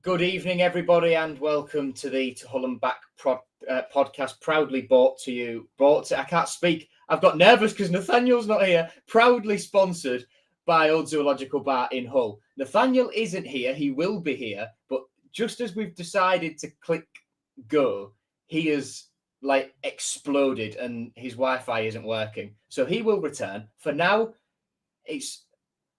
Good evening, everybody, and welcome to the To Hull and Back podcast, proudly brought to I can't speak. I've got nervous because Nathaniel's not here. Proudly sponsored by Old Zoological Bar in Hull. Nathaniel isn't here. He will be here. But just as we've decided to click go, he has exploded and his Wi-Fi isn't working. So he will return. For now, it's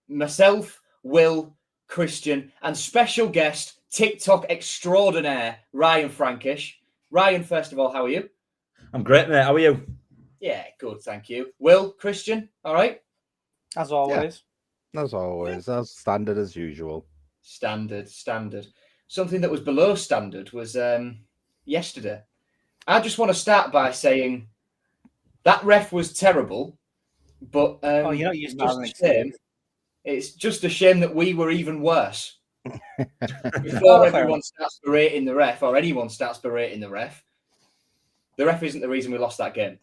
myself, Will, Christian, and special guest, TikTok extraordinaire, Ryan Frankish. Ryan, first of all, how are you? I'm great, mate. How are you? Yeah, good, thank you. Will, Christian, all right? As always. Yeah, as always. As standard as usual. Standard. Something that was below standard was yesterday. I just want to start by saying that ref was terrible, but you're not using that. It's just a shame that we were even worse. Before everyone starts berating the ref, or anyone starts berating the ref isn't the reason we lost that game.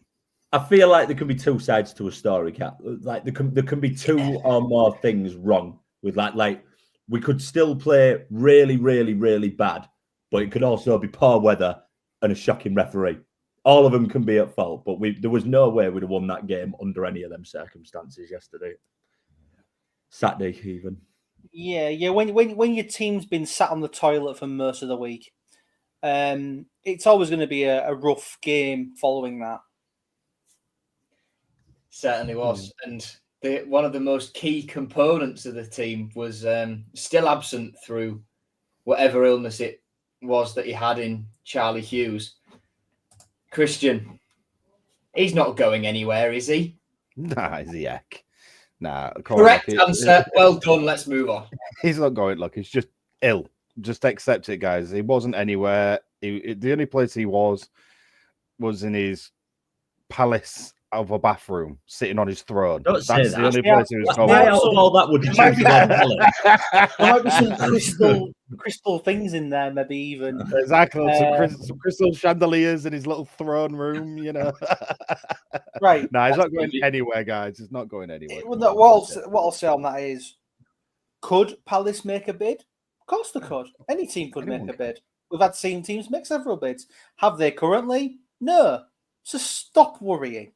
I feel like there can be two sides to a story, Cat. Like there can be two or more things wrong with like we could still play really, really, really bad, but it could also be poor weather and a shocking referee. All of them can be at fault, but there was no way we'd have won that game under any of them circumstances yesterday. Saturday even. Yeah. When your team's been sat on the toilet for most of the week, it's always going to be a rough game following that. Certainly was, and one of the most key components of the team was still absent through whatever illness it was that he had in Charlie Hughes. Christian, he's not going anywhere, is he? Nah, is he heck? Nah. Correct answer. Well done. Let's move on. He's not going. Look, he's just ill. Just accept it, guys. He wasn't anywhere. The only place he was in his palace of a bathroom, sitting on his throne. That's the only place he was going. All that would there might be some crystal things in there, maybe even. Exactly. Some crystal chandeliers in his little throne room, you know. Right. No, he's not going anywhere, guys. He's not going anywhere. What I'll say on that is, could Palace make a bid? Of course they could. Any team could make a bid. We've had seen teams make several bids. Have they currently? No. So stop worrying.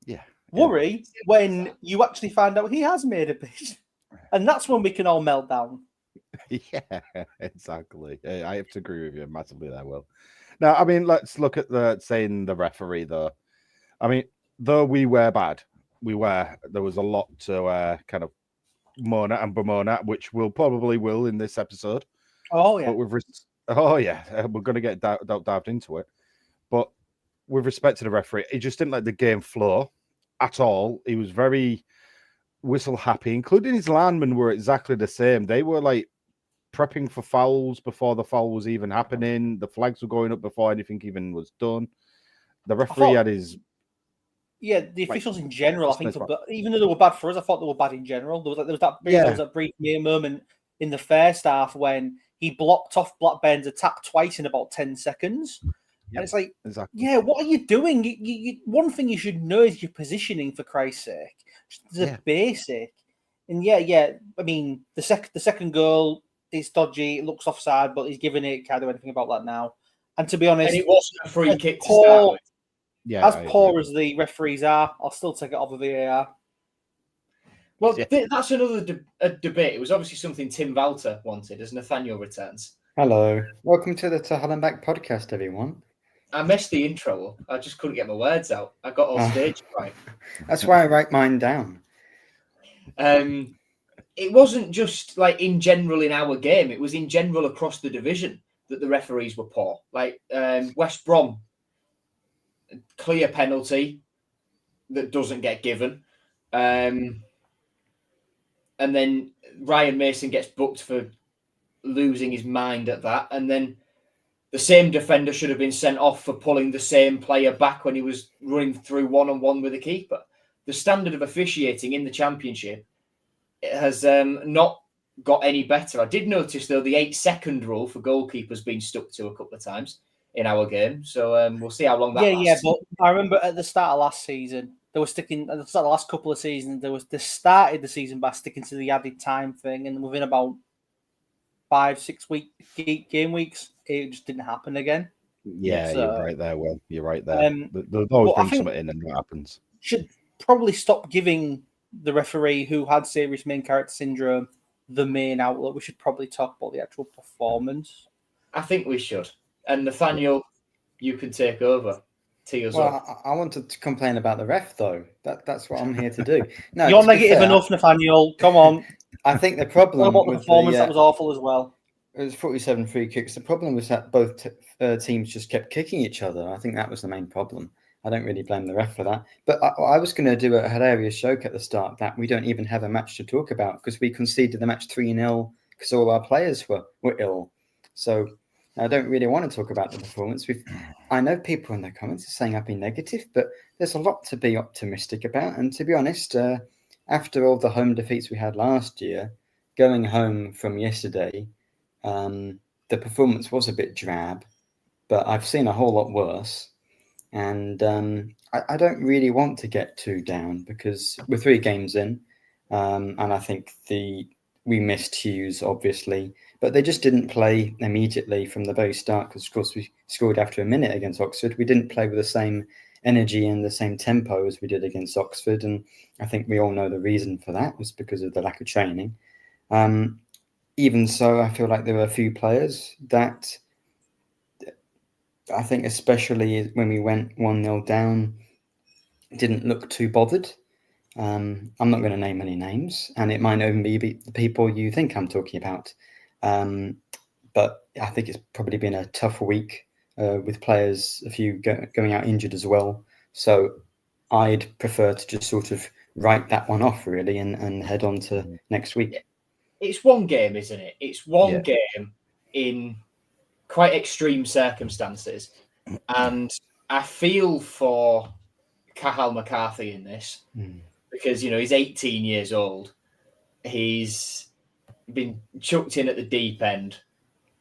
Yeah. Worry when you actually find out he has made a bid. And that's when we can all melt down. Yeah, exactly. I have to agree with you massively there, Will. Now, I mean, let's look at the referee, though. I mean, though we were bad, there was a lot to kind of moan at and bemoan at, which we'll probably will in this episode. Oh, yeah. But we're going to get dived into it. But with respect to the referee, he just didn't let the game flow at all. He was very whistle happy, including his linemen were exactly the same. They were like prepping for fouls before the foul was even happening. The flags were going up before anything even was done. The referee had his... Yeah, the officials in general, I think, even though they were bad for us, I thought they were bad in general. There was that brief moment in the first half when he blocked off Blackburn's attack twice in about 10 seconds. Yep, and it's like, exactly. Yeah, what are you doing? You one thing you should know is your positioning, for Christ's sake. Just a basic. And I mean, the second goal is dodgy. It looks offside, but he's giving it. Can't do anything about that now. And to be honest, and it wasn't a free kick to start with. Yeah, as poor as the referees are, I'll still take it off of VAR. Well, that's another debate. It was obviously something Tim Valter wanted as Nathaniel returns. Hello. Welcome to the To Hull and Back podcast, everyone. I messed the intro up. I just couldn't get my words out. I got all stage right. That's why I write mine down. It wasn't just like in general in our game. It was in general across the division that the referees were poor. Like West Brom, clear penalty that doesn't get given. And then Ryan Mason gets booked for losing his mind at that. And then the same defender should have been sent off for pulling the same player back when he was running through one-on-one with the keeper. The standard of officiating in the Championship has not got any better. I did notice, though, the 8-second rule for goalkeepers being stuck to a couple of times in our game. So we'll see how long that lasts. Yeah, but I remember at the start of last season, they were sticking, at the start of the last couple of seasons, they started the season by sticking to the added time thing, and within about 5-6 week game weeks. It just didn't happen again. Yeah, So, you're right there, Will. You're right there. They'll always bring something in and that happens. Should probably stop giving the referee who had serious main character syndrome the main outlet. We should probably talk about the actual performance. I think we should. And Nathaniel, you can take over. I wanted to complain about the ref, though. That's what I'm here to do. No, you're negative enough, Nathaniel. Come on. I think the problem about the performance that was awful as well. It was 47 free kicks. The problem was that both teams just kept kicking each other. I think that was the main problem. I don't really blame the ref for that. But I was going to do a hilarious joke at the start that we don't even have a match to talk about because we conceded the match 3-0 because all our players were ill. So I don't really want to talk about the performance. I know people in the comments are saying I've been negative, but there's a lot to be optimistic about. And to be honest, after all the home defeats we had last year, going home from yesterday, the performance was a bit drab, but I've seen a whole lot worse. And I don't really want to get too down because we're 3 games in, and I think we missed Hughes, obviously, but they just didn't play immediately from the very start because, of course, we scored after a minute against Oxford. We didn't play with the same energy and the same tempo as we did against Oxford, and I think we all know the reason for that was because of the lack of training. Even so, I feel like there were a few players that I think, especially when we went 1-0 down, didn't look too bothered. I'm not going to name any names, and it might only be the people you think I'm talking about. But I think it's probably been a tough week with players, a few going out injured as well. So I'd prefer to just sort of write that one off, really, and head on to next week. It's one game, isn't it? It's one game in quite extreme circumstances. And I feel for Cathal McCarthy in this because, he's 18 years old. He's been chucked in at the deep end.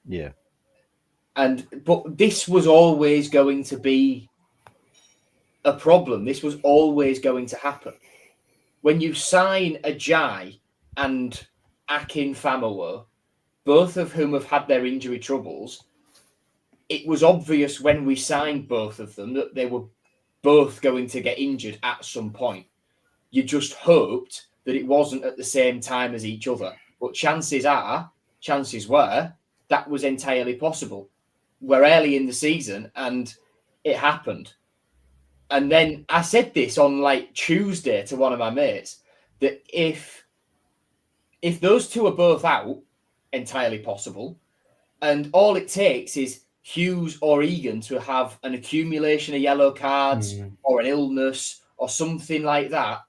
Yeah. But this was always going to be a problem. This was always going to happen. When you sign Ajayi and Akin Famowo, both of whom have had their injury troubles, it was obvious when we signed both of them that they were both going to get injured at some point. You just hoped that it wasn't at the same time as each other. But chances were, that was entirely possible. We're early in the season and it happened. And then I said this on Tuesday to one of my mates, that if those two are both out, entirely possible, and all it takes is Hughes or Egan to have an accumulation of yellow cards or an illness or something like that,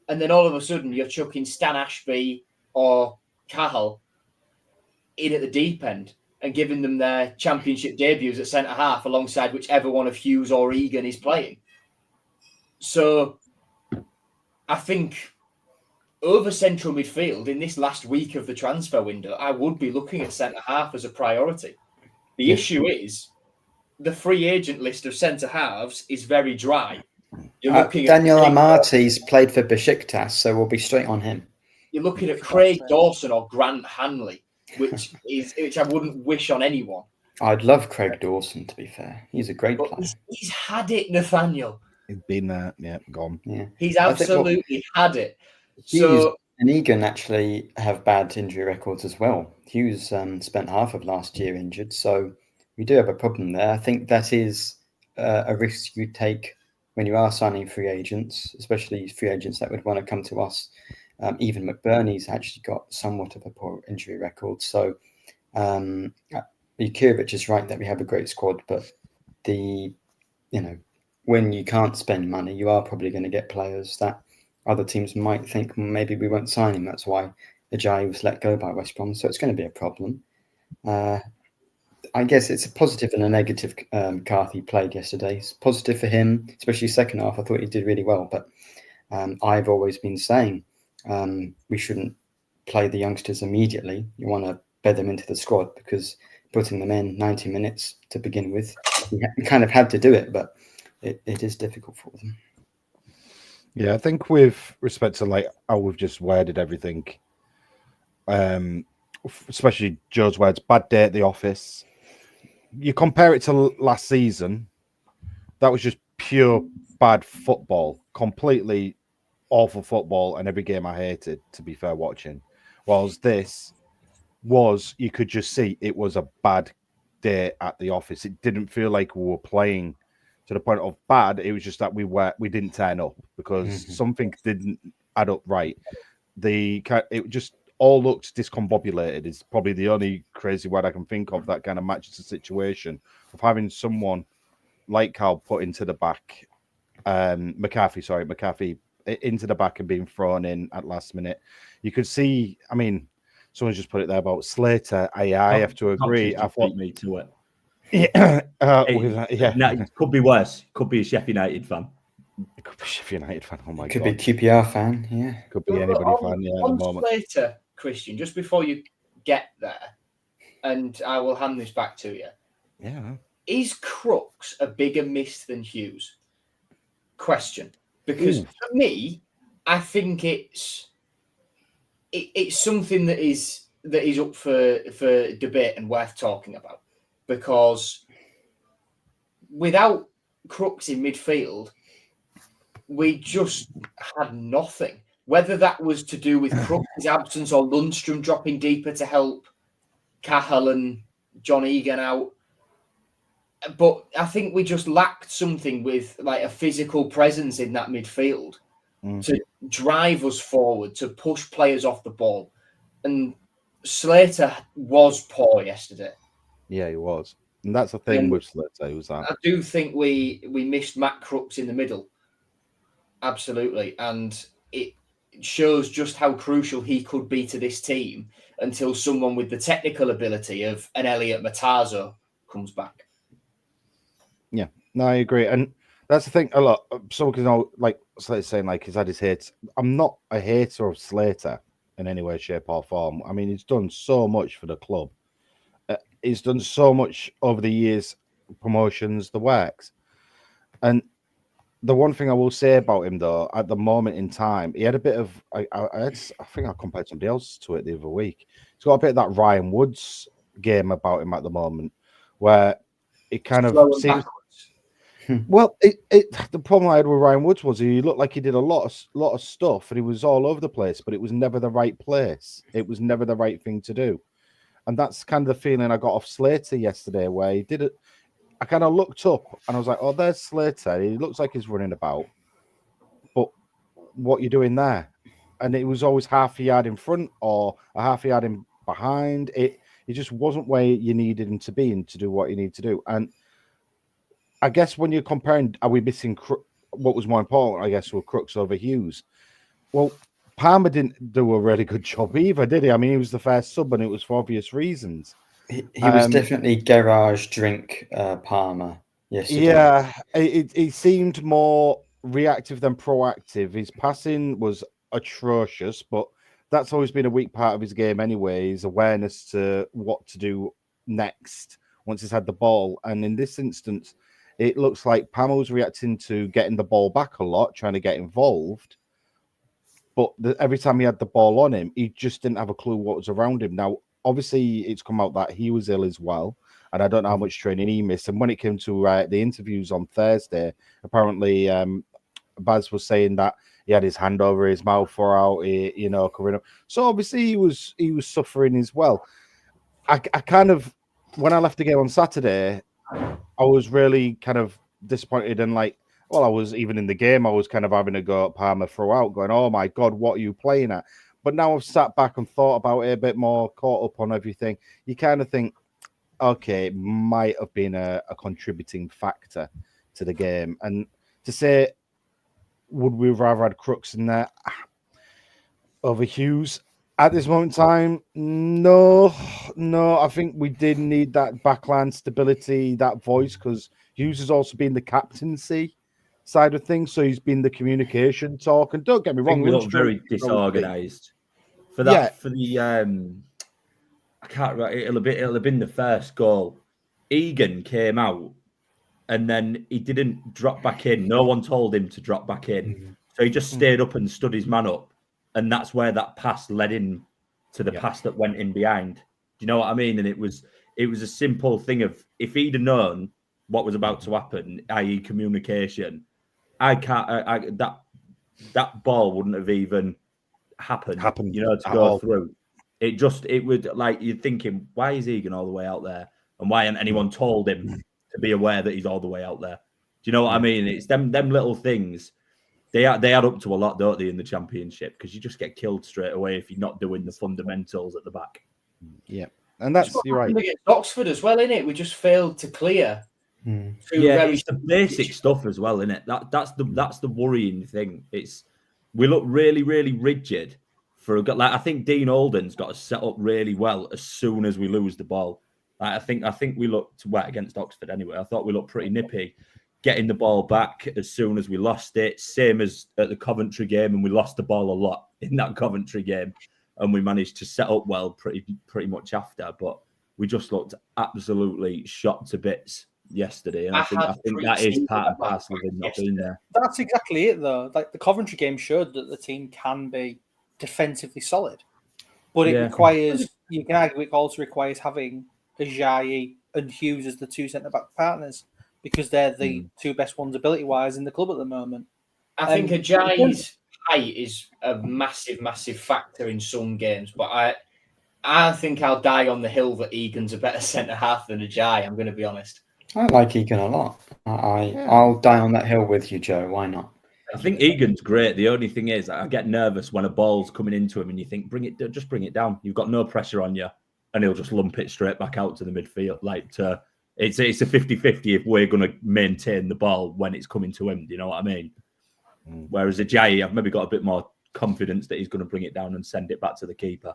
and then all of a sudden you're chucking Stan Ashby or Cahill in at the deep end and giving them their championship debuts at centre-half alongside whichever one of Hughes or Egan is playing. So I think over central midfield in this last week of the transfer window, I would be looking at centre-half as a priority. The issue is the free agent list of centre-halves is very dry. You're looking Daniel Amarty's played for Besiktas, so we'll be straight on him. You're looking at Craig Dawson or Grant Hanley, which I wouldn't wish on anyone. I'd love Craig Dawson, to be fair. He's a great player. He's had it, Nathaniel. He's been there, gone. Yeah, he's absolutely had it. Hughes and Egan actually have bad injury records as well. Hughes spent half of last year injured, so we do have a problem there. I think that is a risk you take when you are signing free agents, especially free agents that would want to come to us. Even McBurney's actually got somewhat of a poor injury record. So Jurkovic is right that we have a great squad, but when you can't spend money, you are probably going to get players that other teams might think maybe we won't sign him. That's why Ajayi was let go by West Brom. So it's going to be a problem. I guess it's a positive and a negative. Carthy played yesterday. It's positive for him, especially second half. I thought he did really well. But I've always been saying we shouldn't play the youngsters immediately. You want to bed them into the squad because putting them in 90 minutes to begin with, we kind of had to do it, but it is difficult for them. Yeah, I think with respect to how we've just worded everything, especially Joe's words, bad day at the office. You compare it to last season, that was just pure bad football, completely awful football, and every game I hated, to be fair, watching. Whilst this was, you could just see it was a bad day at the office. It didn't feel like we were playing to the point of bad. It was just that we didn't turn up because something didn't add up right. It just all looked discombobulated. Is probably the only crazy word I can think of that kind of matches the situation of having someone like Carl put into the back, McAfee into the back and being thrown in at last minute. You could see, I mean, someone's just put it there about Slater. I have to agree. I thought me to it. Yeah, No, it could be worse. Could be a Sheffield United fan. It could be Sheffield United fan. Oh my Could god. be QPR fan. Yeah. Could be anybody fan. Yeah, at the moment. Later, Christian, just before you get there, and I will hand this back to you. Yeah. Is Crooks a bigger miss than Hughes? Question. Because for me, I think it's something that is up for debate and worth talking about. Because without Crooks in midfield, we just had nothing. Whether that was to do with Crooks' absence or Lundstrom dropping deeper to help Cahill and John Egan out. But I think we just lacked something with like a physical presence in that midfield to drive us forward, to push players off the ball. And Slater was poor yesterday. Yeah, he was. And that's the thing with Slater, was that. I do think we missed Matt Crooks in the middle. Absolutely. And it shows just how crucial he could be to this team until someone with the technical ability of an Elliot Matazo comes back. Yeah, no, I agree. And that's the thing. A lot. Someone can know, like Slater's saying, like he's had his hits. I'm not a hater of Slater in any way, shape, or form. I mean, he's done so much for the club. He's done so much over the years, promotions, the works. And the one thing I will say about him, though, at the moment in time, he had a bit of. I think I compared somebody else to it the other week. He's got a bit of that Ryan Woods game about him at the moment, where it kind of seems. Well, the problem I had with Ryan Woods was he looked like he did a lot of stuff, and he was all over the place, but it was never the right place. It was never the right thing to do, and that's kind of the feeling I got off Slater yesterday, where he did it. I kind of looked up and I was like, "Oh, there's Slater. He looks like he's running about, but what you doing there?" And it was always half a yard in front or a half a yard in behind. It just wasn't where you needed him to be and to do what you need to do. And I guess when you're comparing, are we missing what was more important? I guess were Crooks over Hughes. Well, Palmer didn't do a really good job either, did he? I mean, he was the first sub, and it was for obvious reasons. He was definitely garage drink Palmer yesterday. Yeah, it seemed more reactive than proactive. His passing was atrocious, but that's always been a weak part of his game anyway. His awareness to what to do next once he's had the ball. And in this instance, it looks like Palmer was reacting to getting the ball back a lot, trying to get involved. But every time he had the ball on him, he just didn't have a clue what was around him. Now, obviously, it's come out that he was ill as well, and I don't know how much training he missed. And when it came to the interviews on Thursday, apparently Baz was saying that he had his hand over his mouth for out, covering up. So obviously, he was suffering as well. I kind of, when I left the game on Saturday, I was really kind of disappointed and like, well, I was even in the game, I was kind of having a go at Palmer throughout, going, "Oh my God, what are you playing at?" But now I've sat back and thought about it a bit more, caught up on everything. You kind of think, okay, it might have been a contributing factor to the game. And to say, would we have rather had Crooks in there over Hughes? At this moment in time, no. I think we did need that backline stability, that voice, because Hughes has also been the captaincy side of things, so he's been the communication talk. And don't get me wrong, we look very disorganized for that. Yeah. For the I can't remember. It'll have been the first goal. Egan came out, and then he didn't drop back in. No one told him to drop back in, so he just stayed up and stood his man up, and that's where that pass led in to the pass that went in behind. Do you know what I mean? And it was a simple thing of, if he'd have known what was about to happen, i.e. communication, that ball wouldn't have even happened, you know, to go through. It would, like, you're thinking, why is Egan all the way out there? And why hasn't anyone told him to be aware that he's all the way out there? Do you know what I mean? It's them little things. They add up to a lot, don't they, in the Championship? Because you just get killed straight away if you're not doing the fundamentals at the back. Yeah, and that's, you're right. Against Oxford as well, innit? We just failed to clear. It's the basic stuff as well, isn't it? That's the worrying thing. We look really, really rigid for a like. I think Dean Alden's got us set up really well as soon as we lose the ball. Like, I think we looked wet against Oxford anyway. I thought we looked pretty nippy getting the ball back as soon as we lost it. Same as at the Coventry game, and we lost the ball a lot in that Coventry game, and we managed to set up well pretty much after. But we just looked absolutely shot to bits yesterday, and I think that is part and parcel of him not being there. That's exactly it, though. Like, the Coventry game showed that the team can be defensively solid, but it requires, you can argue, it also requires having Ajayi and Hughes as the two centre-back partners, because they're the two best ones ability-wise in the club at the moment. I think Ajayi's height is a massive, massive factor in some games, but I think I'll die on the hill that Egan's a better centre-half than Ajayi, I'm going to be honest. I like Egan a lot. I'll die on that hill with you, Joe. Why not? I think Egan's great. The only thing is, I get nervous when a ball's coming into him and you think, just bring it down. You've got no pressure on you, and he'll just lump it straight back out to the midfield. It's a 50-50 if we're going to maintain the ball when it's coming to him. Do you know what I mean? Whereas Ajayi, I've maybe got a bit more confidence that he's going to bring it down and send it back to the keeper.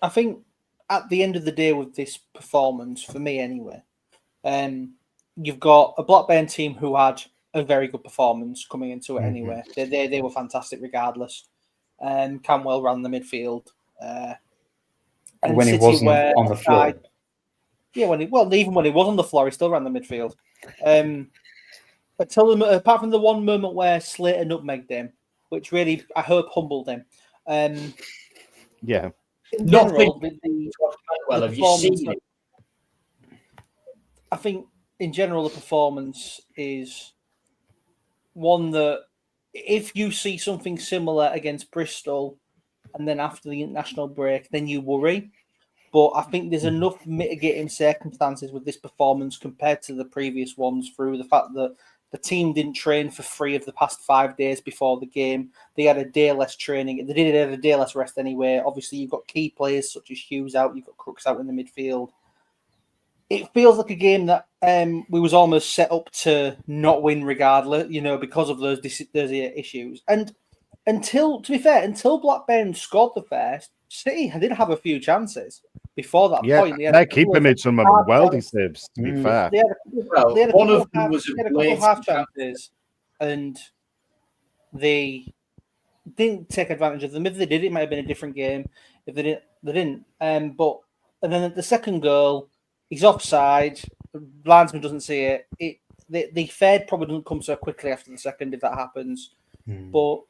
I think at the end of the day with this performance, for me anyway, you've got a Blackburn team who had a very good performance coming into it anyway. They were fantastic regardless. Camwell ran the midfield. And when he wasn't on the floor. Even when he was on the floor, he still ran the midfield. Apart from the one moment where Slater nutmegged him, which really, I hope, humbled him. In general, have you seen it? I think in general, the performance is one that if you see something similar against Bristol and then after the international break, then you worry. But I think there's enough mitigating circumstances with this performance compared to the previous ones through the fact that the team didn't train for 3 of the past 5 days before the game. They had a day less training. They did have a day less rest anyway. Obviously, you've got key players such as Hughes out. You've got Crooks out in the midfield. It feels like a game that we was almost set up to not win regardless, because of those issues. And until Blackburn scored the first, City did have a few chances before that point. Their keeper made some worldy saves, to be fair. They had one of them was a couple of half chances, and they didn't take advantage of them. If they did, it might have been a different game. If they didn't. And then at the second goal, he's offside. The linesman doesn't see it. The third probably doesn't come so quickly after the second if that happens. But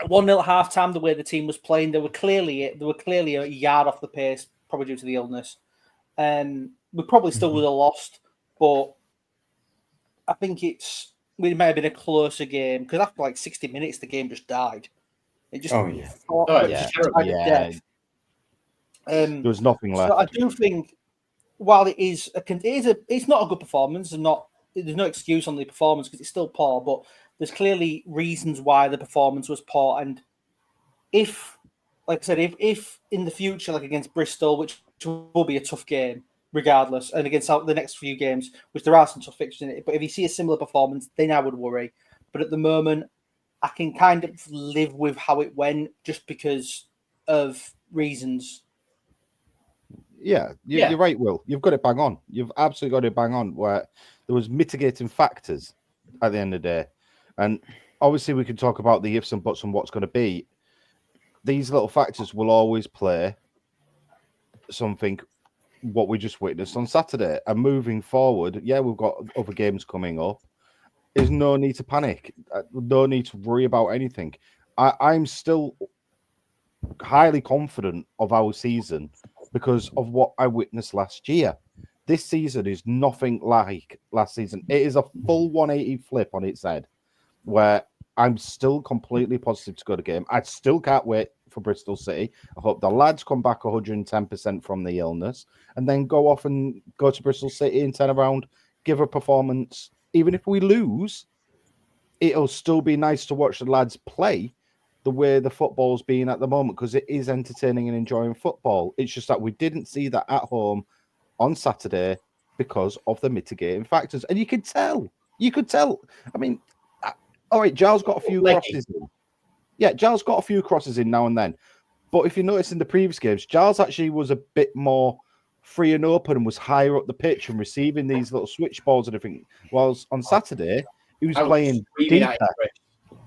at 1-0 at half time, the way the team was playing, they were clearly a yard off the pace, probably due to the illness. We probably still would have lost, but I think it might have been a closer game because after like 60 minutes, the game just died. It just death. There was nothing left. So I do think, while it's not a good performance, and there's no excuse on the performance because it's still poor, but there's clearly reasons why the performance was poor. And if in the future, like against Bristol, which will be a tough game regardless, and against the next few games, which there are some tough fixtures in it, but if you see a similar performance, then I would worry. But at the moment, I can kind of live with how it went just because of reasons. You're right, Will. You've got it bang on. You've absolutely got it bang on, where there was mitigating factors at the end of the day. And obviously we can talk about the ifs and buts and what's going to be. These little factors will always play something, what we just witnessed on Saturday. And moving forward, we've got other games coming up. There's no need to panic. No need to worry about anything. I'm still highly confident of our season because of what I witnessed last year. This season is nothing like last season. It is a full 180 flip on its head, where I'm still completely positive to go to game. I still can't wait for Bristol City. I hope the lads come back 110% from the illness and then go off and go to Bristol City and turn around, give a performance. Even if we lose, it'll still be nice to watch the lads play the way the football's being at the moment, because it is entertaining and enjoying football. It's just that we didn't see that at home on Saturday because of the mitigating factors. And you could tell. I mean, all right, Giles got a few crosses in. Yeah, Giles got a few crosses in now and then. But if you notice in the previous games, Giles actually was a bit more free and open and was higher up the pitch and receiving these little switch balls and everything. Whilst on Saturday, he was playing deeper.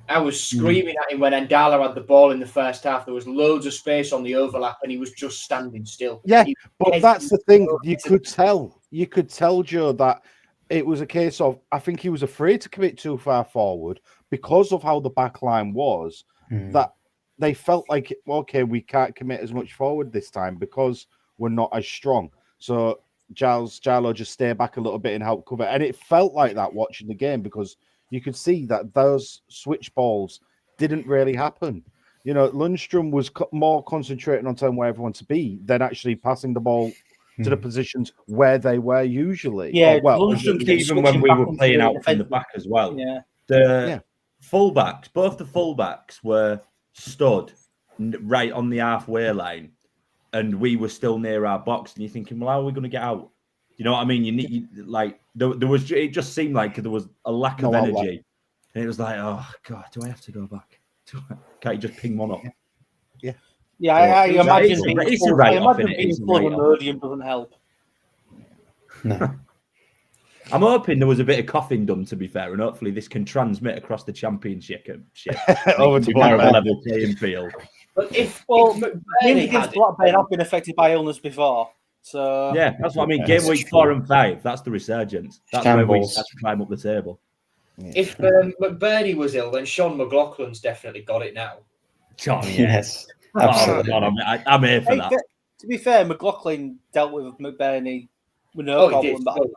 I was screaming at him when Ndala had the ball in the first half. There was loads of space on the overlap and he was just standing still. Yeah, but that's the thing. You could tell, Joe, that it was a case of, I think he was afraid to commit too far forward because of how the back line was, that they felt like, okay, we can't commit as much forward this time because we're not as strong. So Jallo just stay back a little bit and help cover. And it felt like that watching the game because you could see that those switch balls didn't really happen. You know, Lundstrom was more concentrating on telling where everyone to be than actually passing the ball to the positions where they were usually. Yeah, even when we were playing out from the back as well. Yeah. The fullbacks, both the fullbacks were stood right on the halfway line, and we were still near our box. And you're thinking, well, how are we going to get out? You know what I mean? There was. It just seemed like there was a lack of energy, and it was like, oh God, do I have to go back? Can't you just ping one up? Yeah, I imagine being full of Imodium doesn't help. No. I'm hoping there was a bit of coughing done, to be fair, and hopefully this can transmit across the championship over to more of a level playing field. But if games against Blackburn have been affected by illness before, so yeah, that's what I mean. Game week 4 and 5, that's the resurgence. That's where we start to climb up the table. If McBurney was ill, then Sean McLaughlin's definitely got it now. John, yes, absolutely. I'm here for that. To be fair, McLaughlin dealt with McBurney with no problem.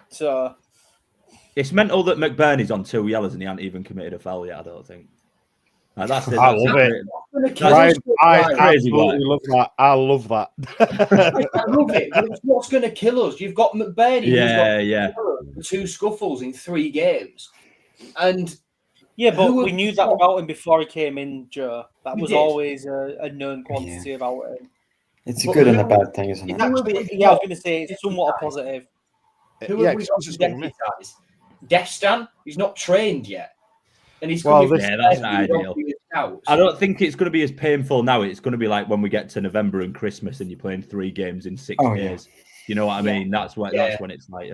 So it's mental that McBurney's on 2 yellows and he hasn't even committed a foul yet. I don't think. I love it. I absolutely love that. I love that. I love it. But it's what's going to kill us? You've got McBurney. Who's got 2 scuffles in 3 games, and but we knew that about him before he came in, Joe. That was always a known quantity about him. It's a good and a bad thing, isn't it? I was going to say it's somewhat a positive. Who have we got to deputise? Destan? He's not trained yet. And he's coming that's not ideal. I don't think it's going to be as painful now. It's going to be like when we get to November and Christmas and you're playing 3 games in 6 days. You know what I mean? That's when it's like,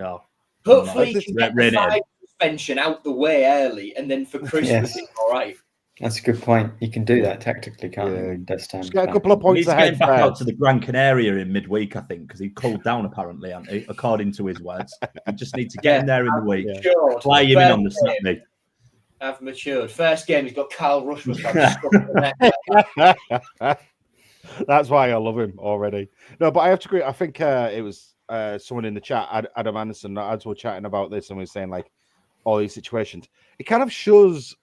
hopefully you can get the 5 suspension out the way early, and then for Christmas it's all right. That's a good point. You can do that tactically, can't you? Just get a couple of points ahead. He's getting back out to the Gran Canaria in midweek, I think, because he cooled down apparently, according to his words. You just need to get in there in the week. Fly him in on the Saturday. I've matured. First game, he's got Carl Rushworth. That's why I love him already. No, but I have to agree. I think it was someone in the chat, Adam Anderson, as we're chatting about this, and we were saying like all these situations. It kind of shows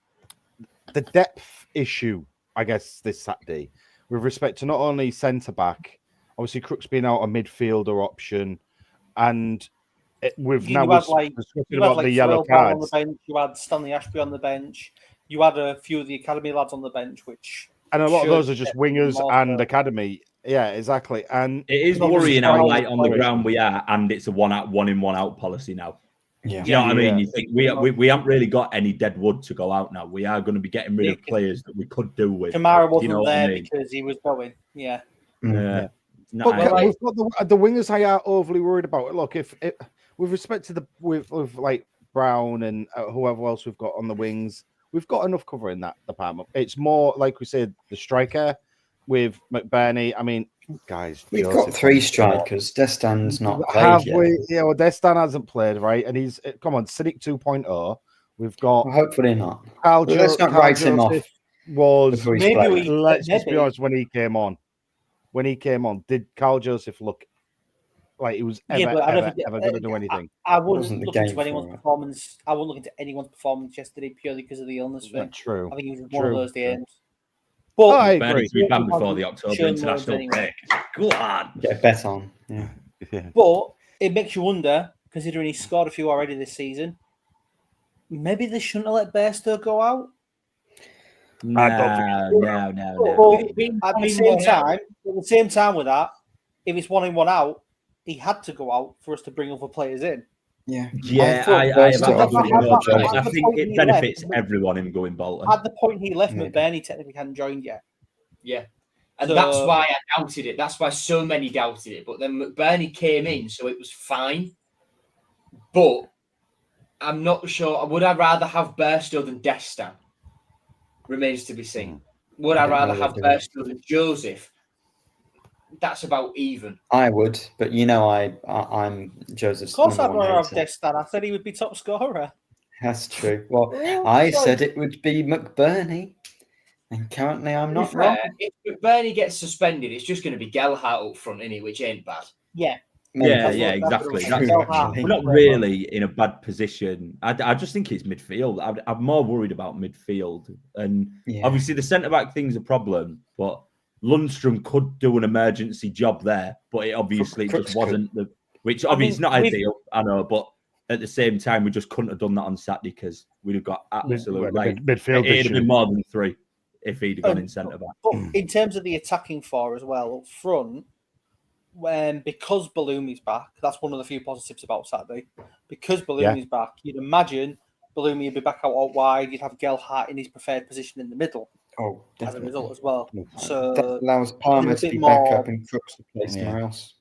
the depth issue, I guess, this Saturday, with respect to not only centre back, obviously Crooks being out a midfielder option, and with now discussing about the yellow cards. On the bench, you had Stanley Ashby on the bench. You had a few of the academy lads on the bench, and a lot of those are just wingers and academy. Yeah, exactly. And it is worrying how light on the ground we are, and it's a one in, one out policy now. Yeah. Do you know what I mean? You think we haven't really got any dead wood to go out now. We are going to be getting rid of players that we could do with. Kamara wasn't there because he was going. Yeah. Yeah. But we've got the wingers I are overly worried about. Look, if with respect to with like Brown and whoever else we've got on the wings, we've got enough cover in that department. It's more like we said, the striker with McBurney. I mean, guys, we've got 3 strikers. Destan's not played yet. Yeah, well, Destan hasn't played, right? And he's come on, Cynic 2.0. We've got hopefully not. Let's not write him off. was, Before he Maybe split. we- let's just be maybe. honest, when he came on, did Carl Joseph look like he was Yeah, ever, but I don't ever, think ever going to do anything? I Wasn't wouldn't the look game into anyone's for it. performance. I wouldn't look into anyone's performance yesterday purely because of the illness thing. True. I think it was one of True. those games. Oh, But I Better agree. to be banned before Shown the October loads international anyway. break. Go on. Get a bet on. Yeah. Yeah. But it makes you wonder, considering he's scored a few already this season, maybe they shouldn't have let Bairstow go out. I don't think No. But at the same time with that, if it's 1 in 1 out, he had to go out for us to bring other players in. Yeah. Yeah, thought I have Bairstow absolutely had no a choice. good I the think point it he benefits left- everyone him going Bolton. At the point he left, Maybe. McBurney technically hadn't joined yet. Yeah. And So- that's why I doubted it. That's why so many doubted it. But then McBurney came in, so it was fine. But I'm not sure. Would I rather have Bairstow than Destan? Remains to be seen. Would I I don't rather know have whether- Bairstow than Joseph? That's about even. I would, but I'm Joseph's Of course, I'd number one rather have hater. Destan. I said he would be top scorer. That's true. Well, Well, I sorry. said it would be McBurney, and currently I'm To be not fair, wrong. if McBurney gets suspended, it's just going to be Gelhardt up front, innit? Which ain't bad. Yeah. Yeah, That's yeah, what- exactly. that's That's, what- actually. we're not really in a bad position. I just think it's midfield. I'm more worried about midfield. And Yeah. obviously the centre-back thing's a problem, but Lundstrom could do an emergency job there, but it obviously Crooks just wasn't the... Which I obviously mean, it's not we've- ideal, I know, but at the same time, we just couldn't have done that on Saturday because we'd have got absolute... Like, midfield it'd have issue. been more than 3 if he'd have gone in centre-back. But in terms of the attacking four as well, up front, because Balloumy's back, that's one of the few positives about Saturday. Because Balloumy's back, you'd imagine Balloumi would be back out wide. You'd have Gelhardt in his preferred position in the middle Oh, as a definitely. result as well. That So allows Palmer a to bit be back more- up and Crooks to play somewhere else.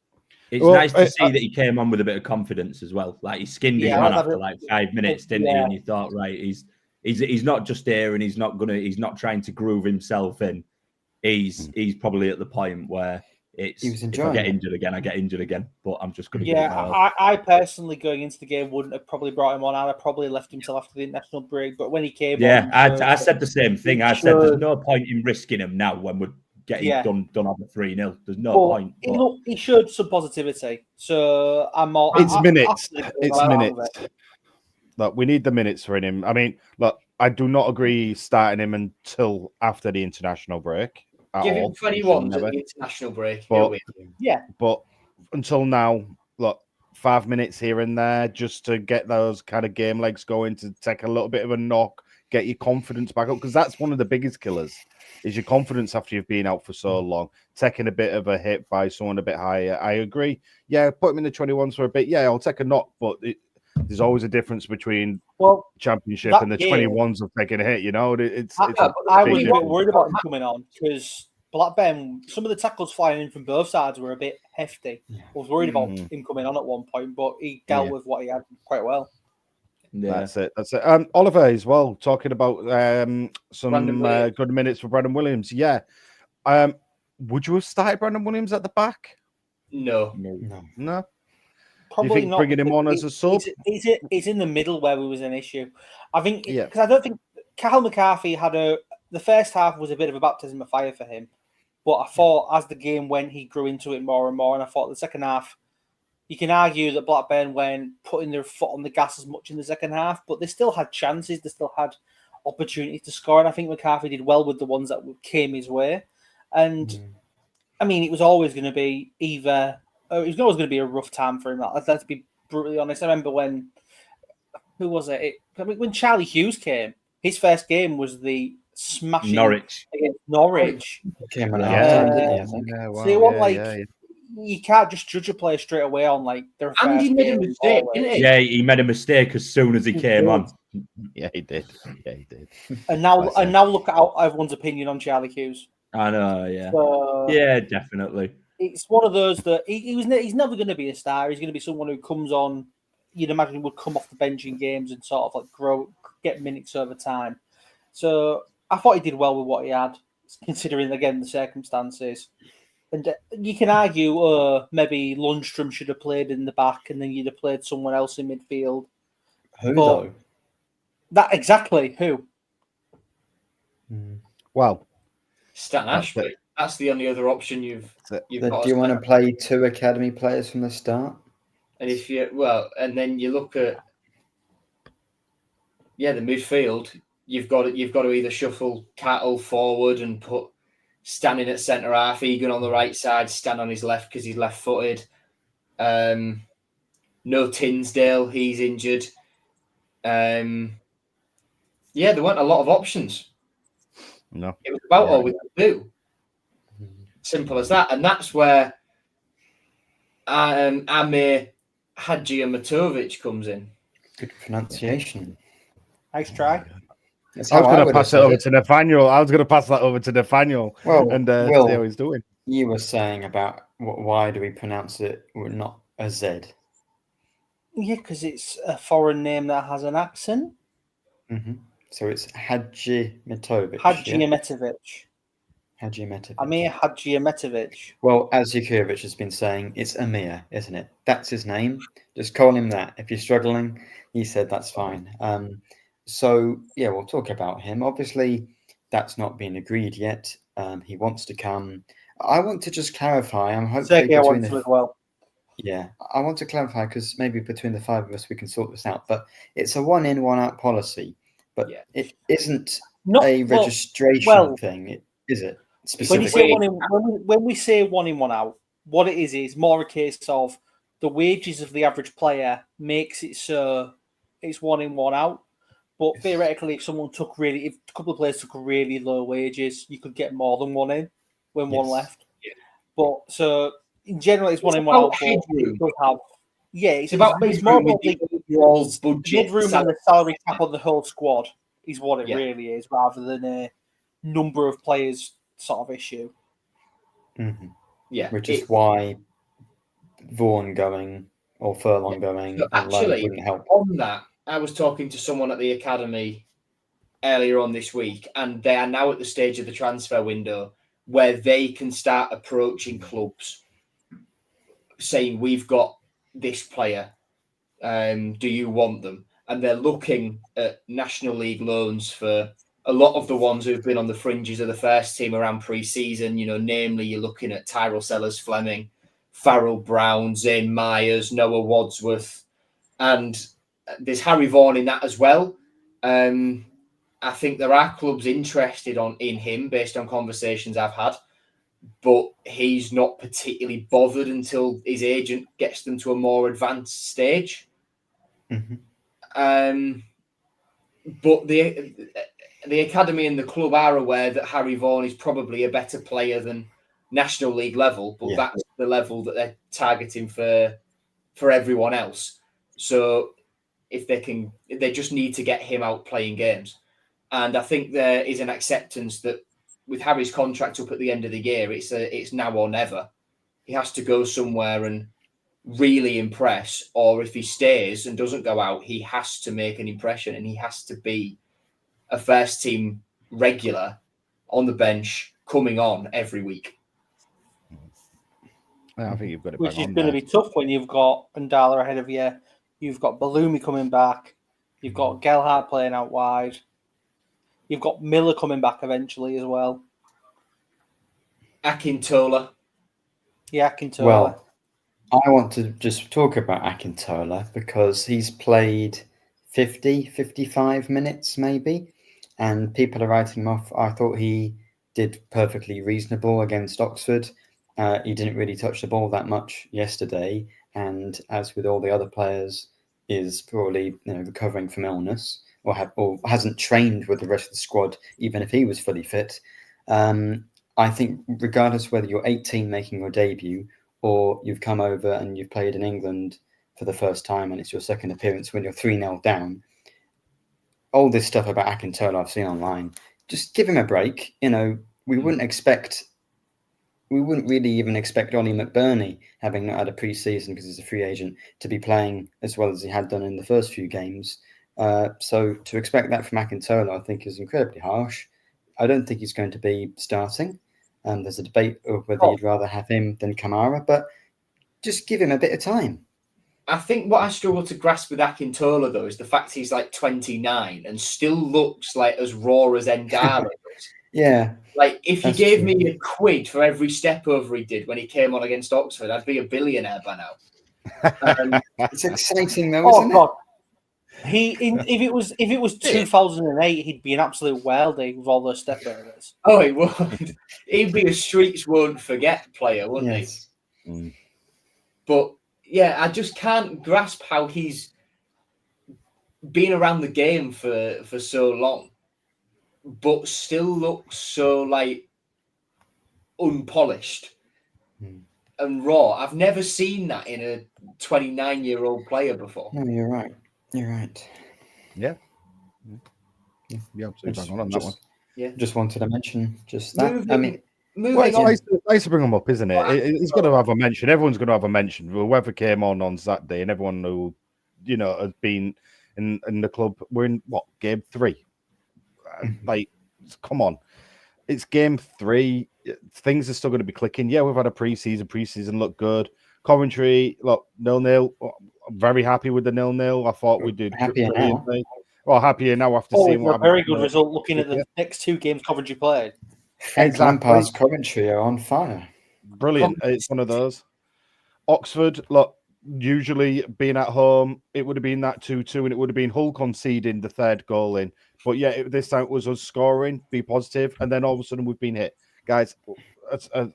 It's Well, nice to see that he came on with a bit of confidence as well. Like he skinned his Yeah, man I'd after have like 5 minutes, didn't he? yeah. And you thought, right, he's not just here and he's not trying to groove himself in. He's probably at the point where it's He was if I enjoying get it. injured again, I get injured again. But I'm just gonna yeah, I personally going into the game wouldn't have probably brought him on. I'd have probably left him till after the international break. But when he came yeah, on, I said the same thing. I said there's no point in risking him now when we're getting Yeah. done over 3-0. There's no But point. But he showed some positivity. So I'm more. It's minutes. absolutely It's glad of minutes. it. Look, we need the minutes for him. I mean, look, I do not agree starting him until after the international break. Give all. him 21 at the international break. But- He'll win. Yeah. But until now, look, 5 minutes here and there just to get those kind of game legs going, to take a little bit of a knock, get your confidence back up, because that's one of the biggest killers, is your confidence after you've been out for so long. Taking a bit of a hit by someone a bit higher. I agree. Yeah, put him in the 21s for a bit. Yeah, I'll take a knock, but there's always a difference between Well, championship that and the game- 21s of taking a hit. You know, it's I a was big a bit difference. worried about him coming on because Blackburn, some of the tackles flying in from both sides were a bit hefty. I was worried about him coming on at one point, but he dealt with what he had quite well. yeah. That's it. Oliver as well, talking about some Brandon Williams. good minutes for Brandon Williams. Yeah. Would you have started Brandon Williams at the back? No. No. Probably think not. bringing him on as a sub? It's in the middle where we was an issue. I think Yeah. because I don't think Cal McCarthy had the first half was a bit of a baptism of fire for him, but I thought as the game went, he grew into it more and more. And I thought the second half, you can argue that Blackburn weren't putting their foot on the gas as much in the second half, but they still had chances. They still had opportunities to score, and I think McCarthy did well with the ones that came his way. And I mean, it was always going to be it was always going to be a rough time for him. Let's be brutally honest. I remember when when Charlie Hughes came, his first game was the smashing Norwich. against Norwich. Came on a Yeah. half time, didn't he? I think. Yeah, So it wasn't you can't just judge a player straight away on like their And first he made a game mistake, always. didn't he? Yeah, he made a mistake as soon as he came on. Yeah, he did. Yeah, he did. And now That's it. look at everyone's opinion on Charlie Hughes. I know, yeah. So Yeah, definitely. it's one of those that he's never going to be a star. He's going to be someone who comes on. You'd imagine would come off the bench in games and sort of like get minutes over time. So I thought he did well with what he had, considering again the circumstances. And you can argue, maybe Lundstrom should have played in the back, and then you'd have played someone else in midfield. Who But- though? That exactly who? Well, Stan Ashby. That's the only other option you've So got. do you want to play 2 academy players from the start? And if and then you look at the midfield, you've got to either shuffle Cattle forward and put Stan in at centre half, Egan on the right side, Stan on his left because he's left-footed. No Tinsdale, he's injured. There weren't a lot of options. No, it was about all we could do. Simple as that, and that's where Amir Hadjiamatovic comes in. Good pronunciation. Nice try. That's I was how going to would pass have it said over to Nathaniel. I was going to pass that over to Nathaniel Well, and Will, see how he's doing. You were saying about why do we pronounce it not a Z? Yeah, because it's a foreign name that has an accent. Mm-hmm. So it's Hadjiamatovic. Hadjiamatovic. Hadjiamatovic. Amir Hadjiamatovic. Well, as Zukirovic has been saying, it's Amir, isn't it? That's his name. Just call him that. If you're struggling, he said that's fine. So, we'll talk about him. Obviously, that's not been agreed yet. He wants to come. I want to just clarify. I'm hoping between the... as well. Yeah, I want to clarify because maybe between the 5 of us we can sort this out. But it's a 1 in, 1 out policy. But it isn't a registration thing, is it? Specifically, when we say 1 in, 1 out, what it is more a case of the wages of the average player makes it so it's 1 in, 1 out. But theoretically, if a couple of players took really low wages, you could get more than 1 in when 1 left. Yeah. But so in general, it's 1 in, 1 out. But it does have, it's more about the headroom and the salary cap on the whole squad is what it really is, rather than a number of players sort of issue. Mm-hmm. Yeah, which is why Vaughan going or Furlong going actually wouldn't help. On that, I was talking to someone at the academy earlier on this week, and they are now at the stage of the transfer window where they can start approaching clubs saying, we've got this player, do you want them? And they're looking at National League loans for a lot of the ones who've been on the fringes of the first team around pre-season. Namely, you're looking at Tyrell Sellers-Fleming, Farrell Brown, Zane Myers, Noah Wadsworth, and there's Harry Vaughan in that as well. I think there are clubs interested in him based on conversations I've had, but he's not particularly bothered until his agent gets them to a more advanced stage. Mm-hmm. But the academy and the club are aware that Harry Vaughan is probably a better player than National League level, but that's the level that they're targeting for everyone else. So if they just need to get him out playing games. And I think there is an acceptance that with Harry's contract up at the end of the year, it's now or never. He has to go somewhere and really impress, or if he stays and doesn't go out, he has to make an impression and he has to be a first team regular on the bench coming on every week. I think you've got it. Which is going to be tough when you've got Ndala ahead of you. You've got Balumi coming back. You've got Gelhardt playing out wide. You've got Miller coming back eventually as well. Akintola. Yeah, Akintola. Well, I want to just talk about Akintola because he's played 50, 55 minutes maybe, and people are writing him off. I thought he did perfectly reasonable against Oxford. He didn't really touch the ball that much yesterday, and as with all the other players, is probably recovering from illness or hasn't trained with the rest of the squad, even if he was fully fit. I think regardless whether you're 18 making your debut or you've come over and you've played in England for the first time and it's your second appearance when you're 3-0 down, all this stuff about Akintola I've seen online, just give him a break. We wouldn't really even expect Ollie McBurney, having not had a pre-season because he's a free agent, to be playing as well as he had done in the first few games. So to expect that from Akintola, I think, is incredibly harsh. I don't think he's going to be starting. There's a debate of whether you'd rather have him than Kamara, but just give him a bit of time. I think what I struggle to grasp with Akintola, though, is the fact he's like 29 and still looks like as raw as Ndala does. Yeah. Like, if you That's gave true. me a quid for every step over he did when he came on against Oxford, I'd be a billionaire by now. It's exciting though, Oh isn't God, if it was 2008, he'd be an absolute worldie with all those step overs. Oh, he would. He'd be a streets won't forget player, it? wouldn't Yes. he? But yeah, I just can't grasp how he's been around the game for so long, but still looks so like unpolished and raw. I've never seen that in a 29-year-old player before. No, you're right. You're right. Yeah. Yeah, absolutely bang on that one. Yeah. Just wanted to mention just that. Moving Well, it's on. nice to bring him up, isn't it? He's got to have a mention. Everyone's going to have a mention. Whoever came on Saturday, and everyone who, has been in the club. We're in what, game 3? Like, come on, it's game 3. Things are still going to be clicking. Yeah, we've had a preseason. Preseason looked good. Coventry, look, 0-0. I'm very happy with the 0-0. I thought we did Happier now. Well, happier now after seeing what a happened. very good result looking at the next 2 games Coventry played. Frank Lampard's Coventry are on fire. Brilliant. It's one of those. Oxford, look, usually being at home, it would have been that 2-2, and it would have been Hull conceding the 3rd goal in. But yeah, this time it was us scoring, be positive, and then all of a sudden we've been hit. Guys,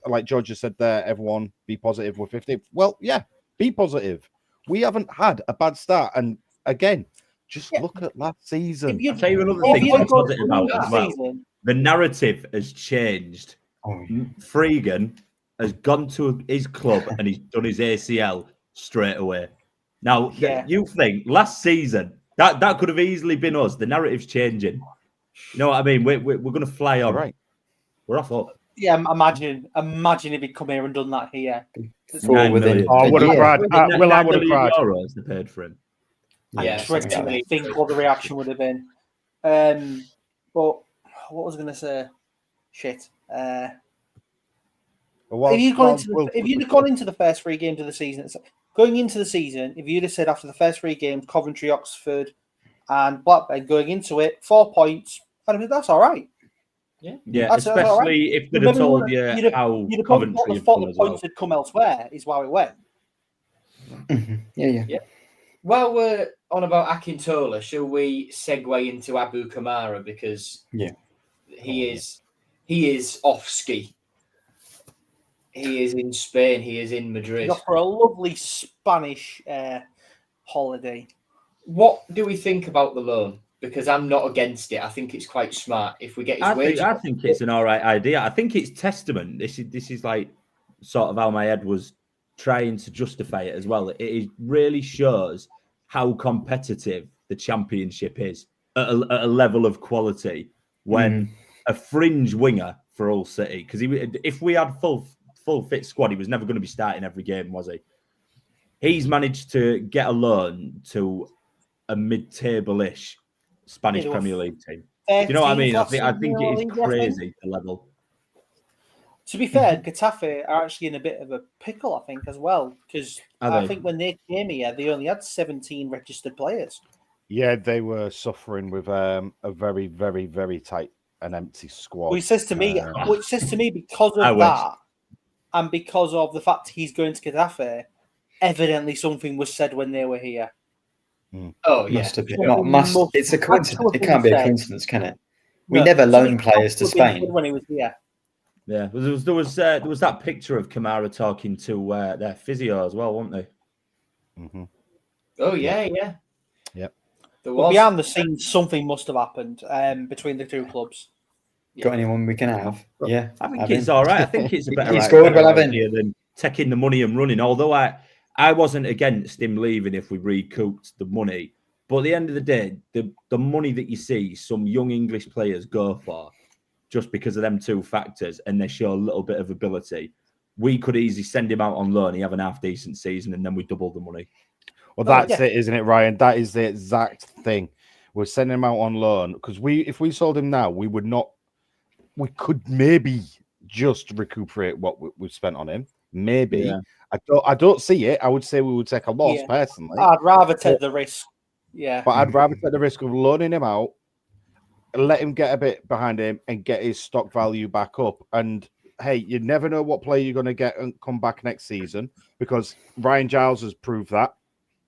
like George just said there, everyone be positive. We're 50. Well, yeah, be positive. We haven't had a bad start. And again, just look at last season. I'll tell you another thing I'm positive about as well. The narrative has changed. Freegan has gone to his club and he's done his ACL straight away. Now, you think last season that could have easily been us. The narrative's changing. You know what I mean? We're going to fly on. Right. We're off up. Yeah, imagine if he'd come here and done that here. I would have cried. I would have cried. Euros they paid for him. Yeah, I think what the reaction would have been. But what was I going to say? Shit. If you'd gone into the first 3 games of the season, going into the season, if you'd have said after the first 3 games, Coventry, Oxford, and Blackburn going into it, 4 points, I'd have been, that's all right. Yeah, especially if they'd have told you how Coventry have done as well. Points had come elsewhere, is why it went. Yeah. While we're on about Akintola, shall we segue into Abu Kamara, because he is off ski. He is in Spain. He is in Madrid. For a lovely Spanish holiday. What do we think about the loan? Because I'm not against it. I think it's quite smart if we get his wages. I think it's an all right idea. I think it's testament. This is like sort of how my head was trying to justify it as well. It really shows how competitive the Championship is at a level of quality when a fringe winger for Hull City, because if we had full fit squad, he was never going to be starting every game, was he? He's managed to get a loan to a mid-table-ish Spanish Premier League team. Do you know what I mean? I think it is crazy, the level. To be fair, Getafe are actually in a bit of a pickle, I think, as well, because I think when they came here, they only had 17 registered players. Yeah, they were suffering with a very, very, very tight and empty squad. Which says to me because of that, and because of the fact he's going to Getafe, evidently something was said when they were here. Oh, yeah. Must have been. It's a coincidence. It can't be a coincidence, can it? We never loan players to Spain. When he was here. Yeah, there was that picture of Kamara talking to their physio as well, wasn't they? Mm-hmm. Oh yeah. Yep. Well, behind the scenes, something must have happened between the 2 clubs. Got anyone we can have? Yeah, I think it's all right. I think it's a better idea than taking the money and running. Although I wasn't against him leaving if we recouped the money, but at the end of the day, the money that you see some young English players go for, just because of them 2 factors, and they show a little bit of ability, we could easily send him out on loan. He have an half-decent season, and then we double the money. Well, that's it, isn't it, Ryan? That is the exact thing. We're sending him out on loan because if we sold him now, we could maybe just recuperate what we've spent on him. Maybe. Yeah. I don't see it. I would say we would take a loss personally. I'd rather take the risk. Yeah. But I'd rather take the risk of loaning him out, let him get a bit behind him and get his stock value back up. And hey, you never know what player you're going to get and come back next season, because Ryan Giles has proved that,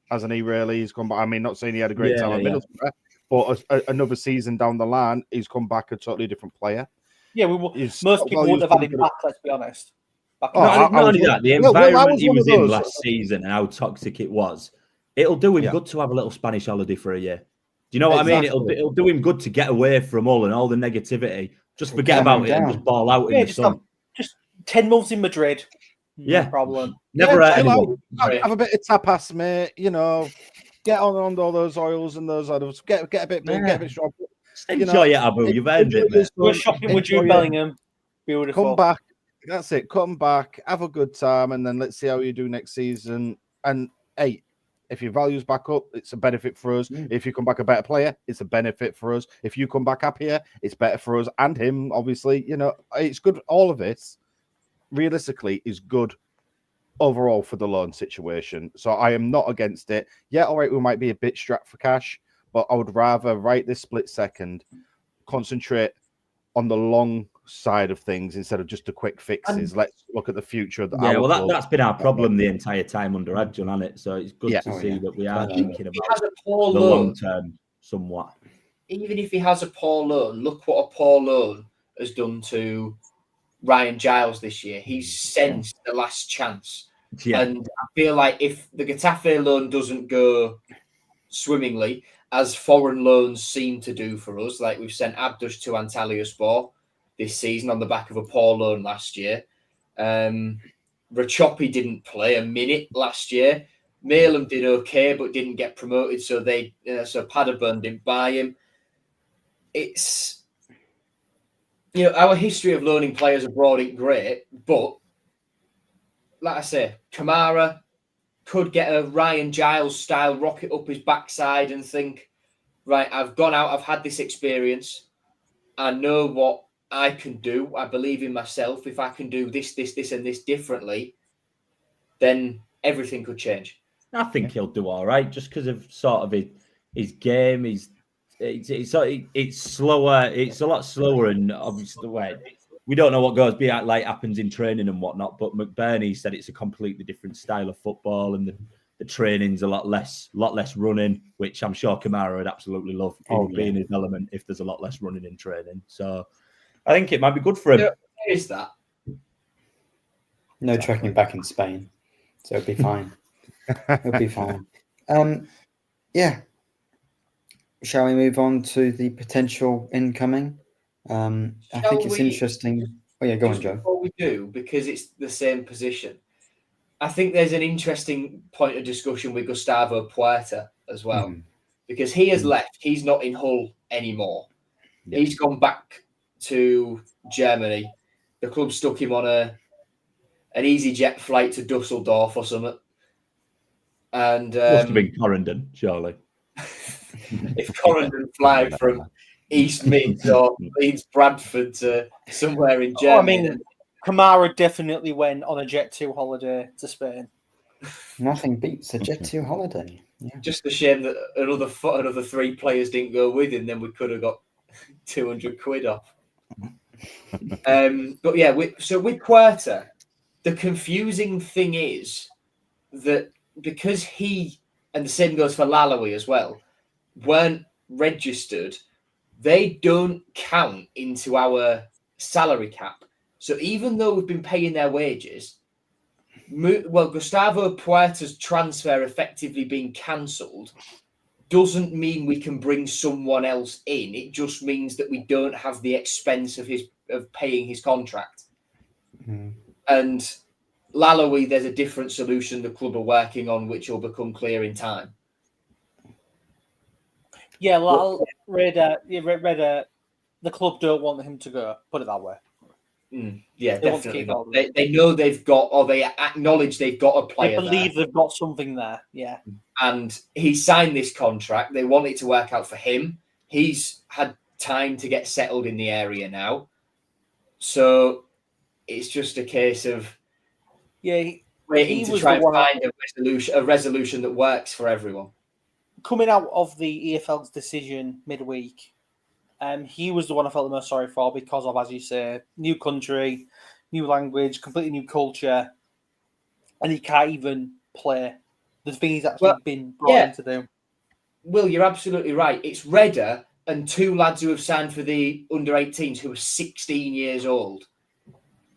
hasn't he? Really, he's come back. I mean, not saying he had a great time at Middlesbrough, but another season down the line, he's come back a totally different player. Yeah, most people would have had him back. Let's be honest. Not only that, the environment he was in last season and how toxic it was, it'll do him good to have a little Spanish holiday for a year. Do you know what I mean? It'll do him good to get away from all the negativity. Just forget about it and just ball out in the sun. Just 10 months in Madrid. No problem. Never have a bit of tapas, mate. You know, get on all those oils and those others. Get a bit big, get a bit strong. Enjoy it, Abu. You've earned it, mate. Go shopping with Jude Bellingham. Beautiful. Come back. That's it. Come back, have a good time, and then let's see how you do next season. And hey, if your value's back up, it's a benefit for us. If you come back a better player, it's a benefit for us. If you come back happier, it's better for us and him. Obviously, you know, it's good. All of this, realistically, is good overall for the loan situation. So I am not against it. Yeah, all right, we might be a bit strapped for cash, but I would rather, right this split second, concentrate on the long side of things instead of just the quick fixes. Let's look at the future of the that's been our problem the entire time under Adjon, hasn't it? So it's good to see that we are thinking about the long term somewhat. Even if he has a poor loan, look what a poor loan has done to Ryan Giles this year. He's sensed the last chance. And I feel like if the Getafe loan doesn't go swimmingly, as foreign loans seem to do for us, like we've sent Abdush to Antalyaspor this season on the back of a poor loan last year. Rachopi didn't play a minute last year. Mauled did okay, but didn't get promoted, so Paderborn didn't buy him. It's, you know, our history of loaning players abroad ain't great, but like I say, Kamara could get a Ryan Giles style rocket up his backside and think, right, I've gone out, I've had this experience, I know what I can do, I believe in myself. If I can do this, and this differently, then everything could change. I think he'll do all right, just because of sort of his game. It's slower. It's a lot slower, and obviously, we don't know what happens in training and whatnot. But McBurney said it's a completely different style of football, and the training's a lot less running, which I'm sure Kamara would absolutely love. Being his element if there's a lot less running in training. So I think it might be good for him. Where is that? No trekking back in Spain, so it'll be fine. It'll be fine. Yeah. Shall we move on to the potential incoming? I think it's interesting. Oh yeah, go on, Joe. Before we do, because it's the same position, I think there's an interesting point of discussion with Gustavo Puerta as well, because he has left. He's not in Hull anymore. Yeah. He's gone back to Germany. The club stuck him on an EasyJet flight to Dusseldorf or something. And must have been Corendon, surely. If Corendon fly from East Mids or Leeds Bradford to somewhere in Germany. I mean, Kamara definitely went on a Jet 2 holiday to Spain. Nothing beats a Jet 2 holiday. Yeah. Just a shame that another 3 players didn't go with him. Then we could have got 200 quid off. But yeah, so with Puerta, the confusing thing is that because he, and the same goes for Lalawi as well, weren't registered, they don't count into our salary cap. So even though we've been paying their wages, Gustavo Puerta's transfer effectively being cancelled doesn't mean we can bring someone else in. It just means that we don't have the expense of paying his contract. And Lalawi, there's a different solution the club are working on, which will become clear in time. Yeah, well, the club don't want him to go. Put it that way. Yeah, definitely not. They know they've got, or they acknowledge they've got a player. They believe they've got something there. Yeah, and he signed this contract. They want it to work out for him. He's had time to get settled in the area now, so it's just a case of waiting to try and find a resolution that works for everyone. Coming out of the EFL's decision midweek, He was the one I felt the most sorry for because of, as you say, new country, new language, completely new culture, and he can't even play the thing he's actually been brought in to do. Will, you're absolutely right. It's Redder and two lads who have signed for the under-18s who are 16 years old.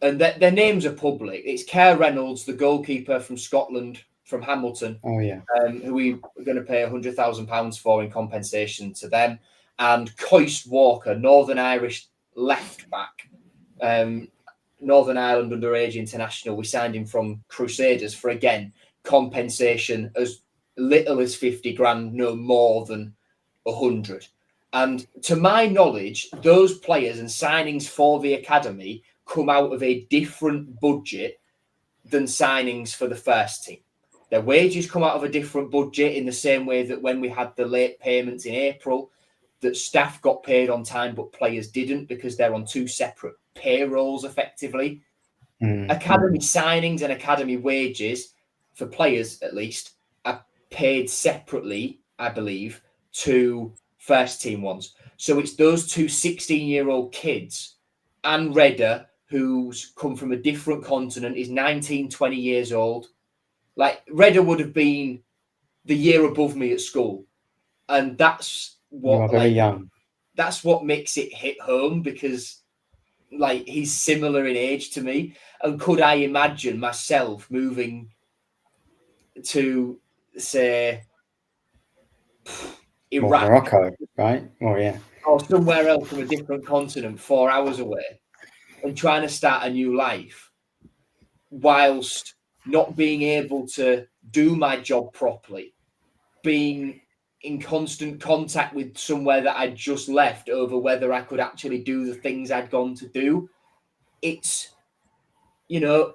And their names are public. It's Kerr Reynolds, the goalkeeper from Scotland, from Hamilton. Oh, yeah. Who we are going to pay £100,000 for in compensation to them. And Coyce Walker, Northern Irish left back. Northern Ireland underage international. We signed him from Crusaders for, again, compensation as little as 50 grand, no more than 100. And to my knowledge, those players and signings for the academy come out of a different budget than signings for the first team. Their wages come out of a different budget in the same way that when we had the late payments in April, that staff got paid on time, but players didn't because they're on two separate payrolls effectively. Academy signings and academy wages for players, at least, are paid separately, I believe, to first team ones. So it's those two 16-year-old kids and Redder, who's come from a different continent, is 19, 20 years old. Like, Redder would have been the year above me at school. And that's what, very young. That's what makes it hit home because, like, he's similar in age to me. And could I imagine myself moving to, say, Iraq, Morocco, right? Oh, yeah. or somewhere else from a different continent 4 hours away and trying to start a new life whilst not being able to do my job properly, being in constant contact with somewhere that I'd just left over whether I could actually do the things I'd gone to do. It's, you know,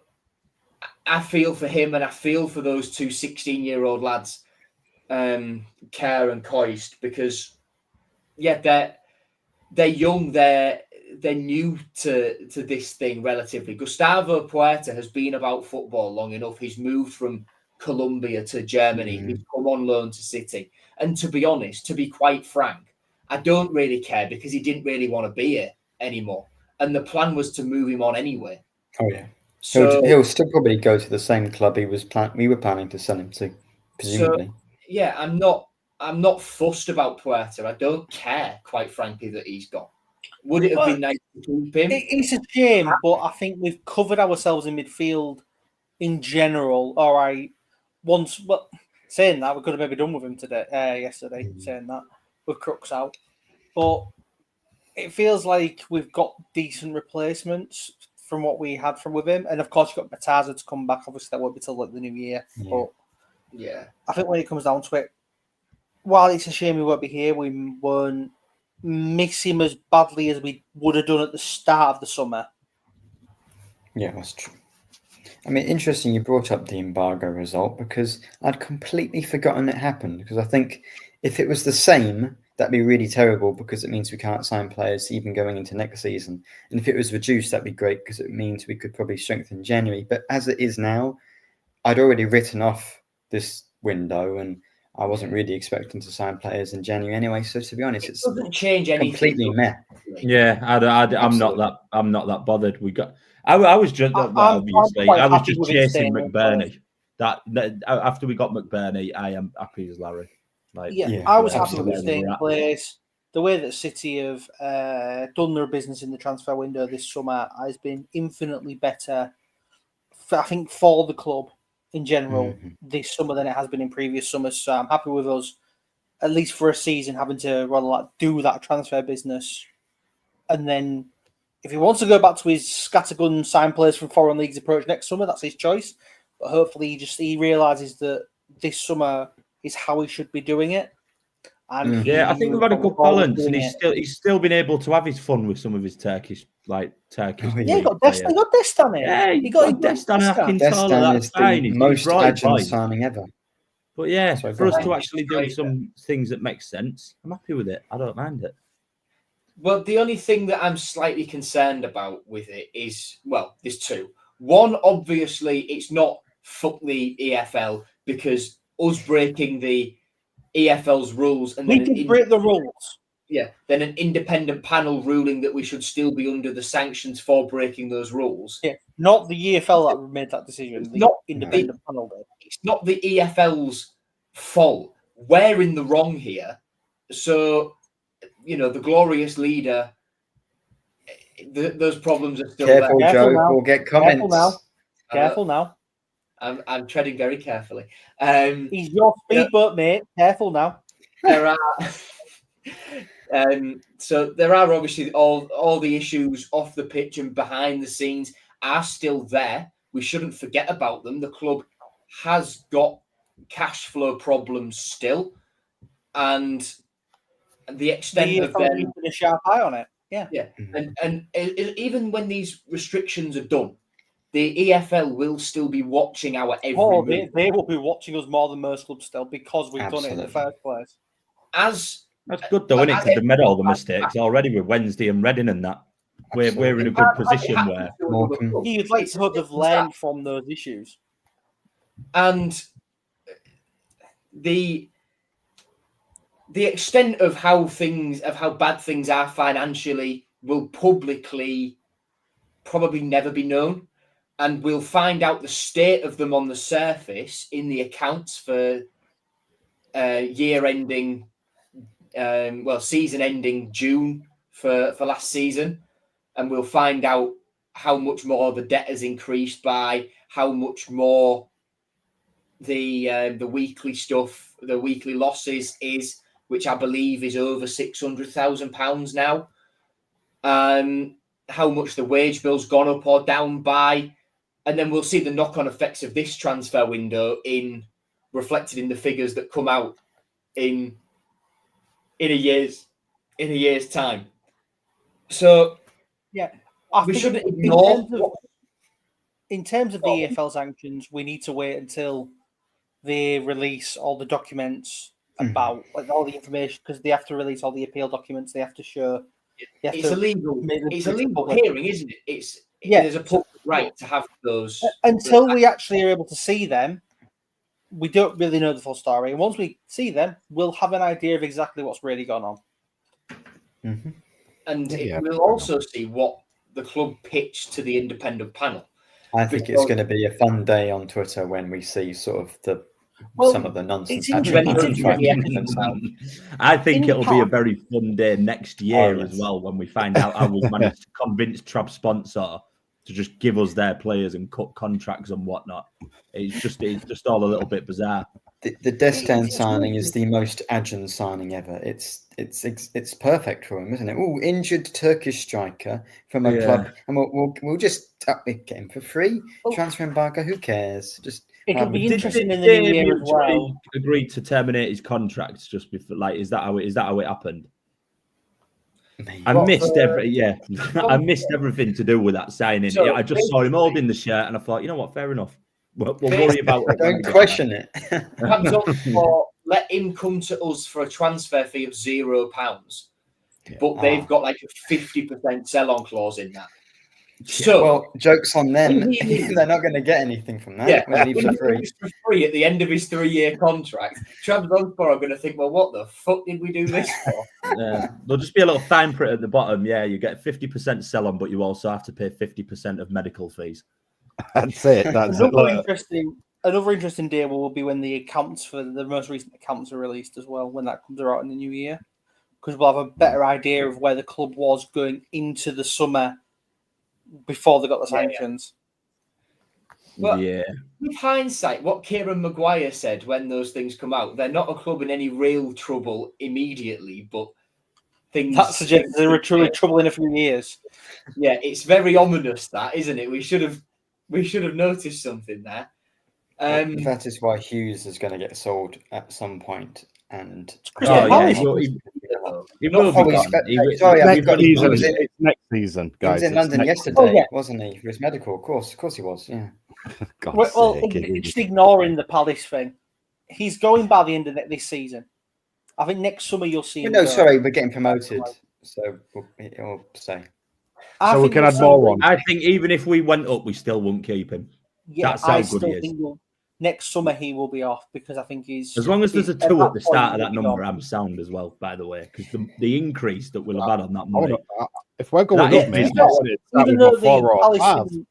I feel for him and I feel for those two 16-year-old lads, Kerr and Coist, because, yeah, they're young, they're new to this thing relatively. Gustavo Puerta has been about football long enough. He's moved from Colombia to Germany. He's come on loan to City. And to be honest, to be quite frank, I don't really care because he didn't really want to be here anymore. And the plan was to move him on anyway. Oh, yeah. So he'll still probably go to the same club we were planning to sell him to, presumably. So, yeah, I'm not fussed about Puerta. I don't care, quite frankly, that he's gone. Would it have been nice to keep him? It's a shame, but I think we've covered ourselves in midfield in general. All right. Saying that, we could have maybe done with him yesterday, saying that, with Crooks out. But it feels like we've got decent replacements from what we had with him. And of course, you've got Mataza to come back. Obviously, that won't be till like the new year. Yeah. But yeah, I think when it comes down to it, while it's a shame he won't be here, we won't miss him as badly as we would have done at the start of the summer. Yeah, that's true. I mean, interesting you brought up the embargo result because I'd completely forgotten it happened. Because I think if it was the same, that'd be really terrible because it means we can't sign players even going into next season. And if it was reduced, that'd be great because it means we could probably strengthen January. But as it is now, I'd already written off this window and I wasn't really expecting to sign players in January anyway. So to be honest, it doesn't change anything. Completely meh. Yeah, I'm not that bothered. I was just obviously I was just chasing McBurney. That after we got McBurney, I am happy as Larry. I was happy with staying in place. The way that City have done their business in the transfer window this summer has been infinitely better, I think, for the club in general this summer than it has been in previous summers. So I'm happy with us, at least for a season, having to do that transfer business. And then if he wants to go back to his scattergun sign players from foreign leagues approach next summer, that's his choice. But hopefully he realises that this summer is how he should be doing it. And I think we've had a good balance, and he's still been able to have his fun with some of his Turkish. He got Destiny. Yeah, he got Destiny. Destiny is the most urgent signing ever. But yeah, for us to actually do some things that make sense, I'm happy with it. I don't mind it. Well, the only thing that I'm slightly concerned about with it is, well, there's two. One, obviously, it's not fuck the EFL because us breaking the EFL's rules and we did break the rules. then an independent panel ruling that we should still be under the sanctions for breaking those rules. Yeah, not the EFL that made that decision. It's The not independent panel did. It's not the EFL's fault. We're in the wrong here. So, the glorious leader, those problems are still Careful, there. Joe. now. We'll get comments. Careful now. I'm treading very carefully. He's your speedboat, mate. Careful now. There are so there are obviously all the issues off the pitch and behind the scenes are still there. We shouldn't forget about them. The club has got cash flow problems still, and the extent of them, keeping a sharp eye on it. Yeah. And even when these restrictions are done, the EFL will still be watching our every move. They will be watching us more than most clubs still because we've done it in the first place. That's good though, isn't it? Because they've made all the mistakes already with Wednesday and Reading and that. We're in a good position where you'd like to have learned from those issues. And the extent of how bad things are financially will publicly probably never be known, and we'll find out the state of them on the surface in the accounts for season ending June for last season, and we'll find out how much more the debt has increased by, how much more the weekly stuff, the weekly losses is, which I believe is over £600,000 now. How much the wage bill's gone up or down by, and then we'll see the knock-on effects of this transfer window reflected in the figures that come out in a year's time. So we shouldn't ignore. In terms of the EFL sanctions, we need to wait until they release all the documents about all the information, because they have to release all the appeal documents. They have to show. It's a legal hearing, isn't it? There's a public right to have those. Until we actually are able to see them, we don't really know the full story. And once we see them, we'll have an idea of exactly what's really gone on. Mm-hmm. And we'll also see what the club pitched to the independent panel. I think it's going to be a fun day on Twitter when we see sort of some of the nonsense. I think it'll be a very fun day next year as well, when we find out how we've managed to convince THAB sponsor to just give us their players and cut contracts and whatnot. It's just all a little bit bizarre. The Destin signing is the most Ajan signing ever. It's perfect for him, isn't it? Oh, injured Turkish striker from a club, and we'll just get him for free. Transfer embargo, who cares? It could be interesting in the new year as well. Agreed to terminate his contracts just before. Is that how it happened? Maybe. I missed everything to do with that signing. I just saw him holding the shirt, and I thought, you know what, fair enough. We'll worry about it. Don't question it. Hands on for let him come to us for a transfer fee of £0, but they've got like a 50% sell-on clause in that. So, joke's on them. They're not going to get anything from that. For free at the end of his 3-year contract. Trabzonspor are going to think, well, what the fuck did we do this for? There'll just be a little fine print at the bottom. Yeah, you get 50% sell-on, but you also have to pay 50% of medical fees. That's it. Another interesting day will be when the accounts for the most recent accounts are released as well, when that comes out in the new year, because we'll have a better idea of where the club was going into the summer before they got the sanctions. With hindsight, what Kieran Maguire said when those things come out, they're not a club in any real trouble immediately, but things that suggests they were truly trouble in a few years. Yeah, it's very ominous, that, isn't it? We should have noticed something there. That is why Hughes is going to get sold at some point, and he will be gone. It's next season, guys. He was in London yesterday, wasn't he, for his medical? Of course he was. Yeah. Just ignoring the Palace thing, he's going by the end of this season. I think next summer you'll see him. We're getting promoted, so he'll stay. So we can add more on. I think even if we went up, we still wouldn't keep him. Yeah, that's how good he is. next summer he will be off because I think he's as long as there's a at 2 that at the start of point, that he'll be number, gone. I'm sound as well. By the way, because the increase that we'll have had on that I wanna- money. if we're going That up, is mate, business. Even though the 4 or Palace 5. thing,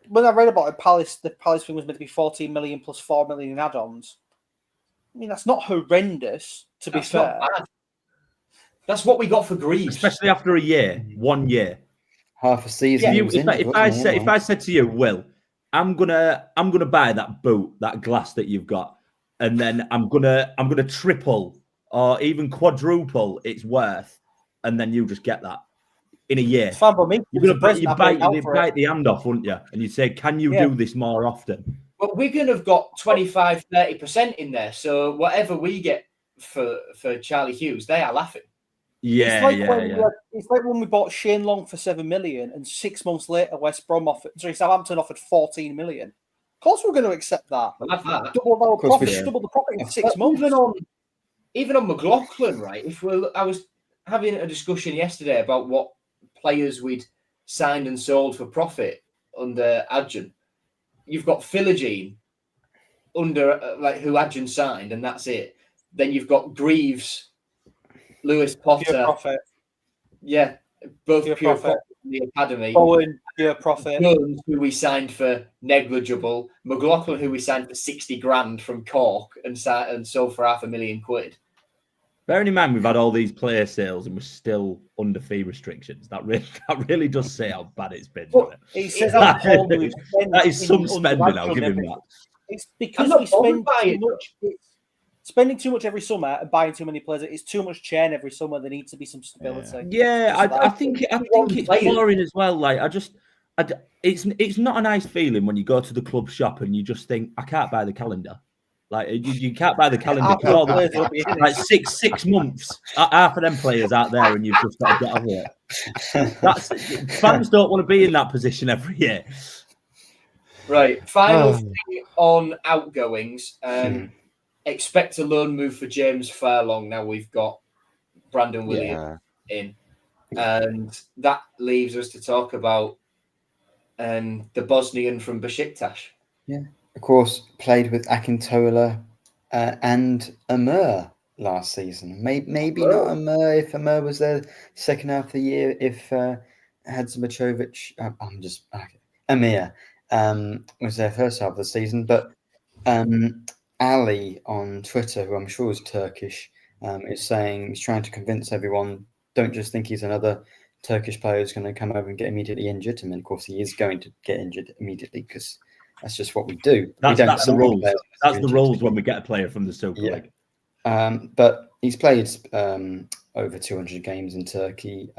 when I read about it, the Palace thing was meant to be 14 million plus 4 million in add-ons. I mean, that's not horrendous, to be That's fair. not bad. That's what we got for Greaves. Especially after a year, 1 year. Half a season. Yeah, he was injured, If wasn't he, I said to you, Will, I'm gonna buy that boot, that glass that you've got, and then I'm gonna triple or even quadruple its worth, and then you just get that in a year. It's fine by me. You're gonna present, bite the hand off, wouldn't you? And you'd say, "Can you do this more often?" But Wigan have got 25-30% in there, so whatever we get for Charlie Hughes, they are laughing. Yeah, It's like when we bought Shane Long for 7 million, and 6 months later, Southampton offered 14 million. Of course, we're going to accept that. I love that. Double our profit, yeah. double the profit in 6 months. Even on McLaughlin, right? I was having a discussion yesterday about what players we'd signed and sold for profit under Adjan. You've got Philogene under who Adjan signed, and that's it. Then you've got Greaves, Lewis Potter. Pure profit. Yeah, both Pure pure profit. from the academy. Bowen, pure profit. Guns, who we signed for negligible. McLaughlin, who we signed for 60 grand from Cork and sold for £500,000. Bearing in mind we've had all these player sales and we're still under fee restrictions. That really does say how bad it's been. He says that is some spending. I'll give him that. It's because we spend too much. Spending too much every summer and buying too many players. It's too much churn every summer. There needs to be some stability. Yeah, I think it's boring as well. Like it's not a nice feeling when you go to the club shop and you just think, I can't buy the calendar. Like you can't buy the calendar because all like 6 months. Half of them players out there, and you've just got to get over it. Fans don't want to be in that position every year. Right. Final thing on outgoings. Expect a loan move for James Furlong. Now we've got Brandon Williams in, and that leaves us to talk about the Bosnian from Besiktas. Yeah, of course, played with Akintola and Amr last season. Maybe not Amr if Amr was there second half of the year. If Hadzimitrovic, Amir was there first half of the season, but Ali on Twitter, who I'm sure is Turkish, is saying he's trying to convince everyone, don't just think he's another Turkish player who's going to come over and get immediately injured. I mean, of course, he is going to get injured immediately because that's just what we do. That's the rules. That's the rules when we get a player from the Super League. But he's played over 200 games in Turkey.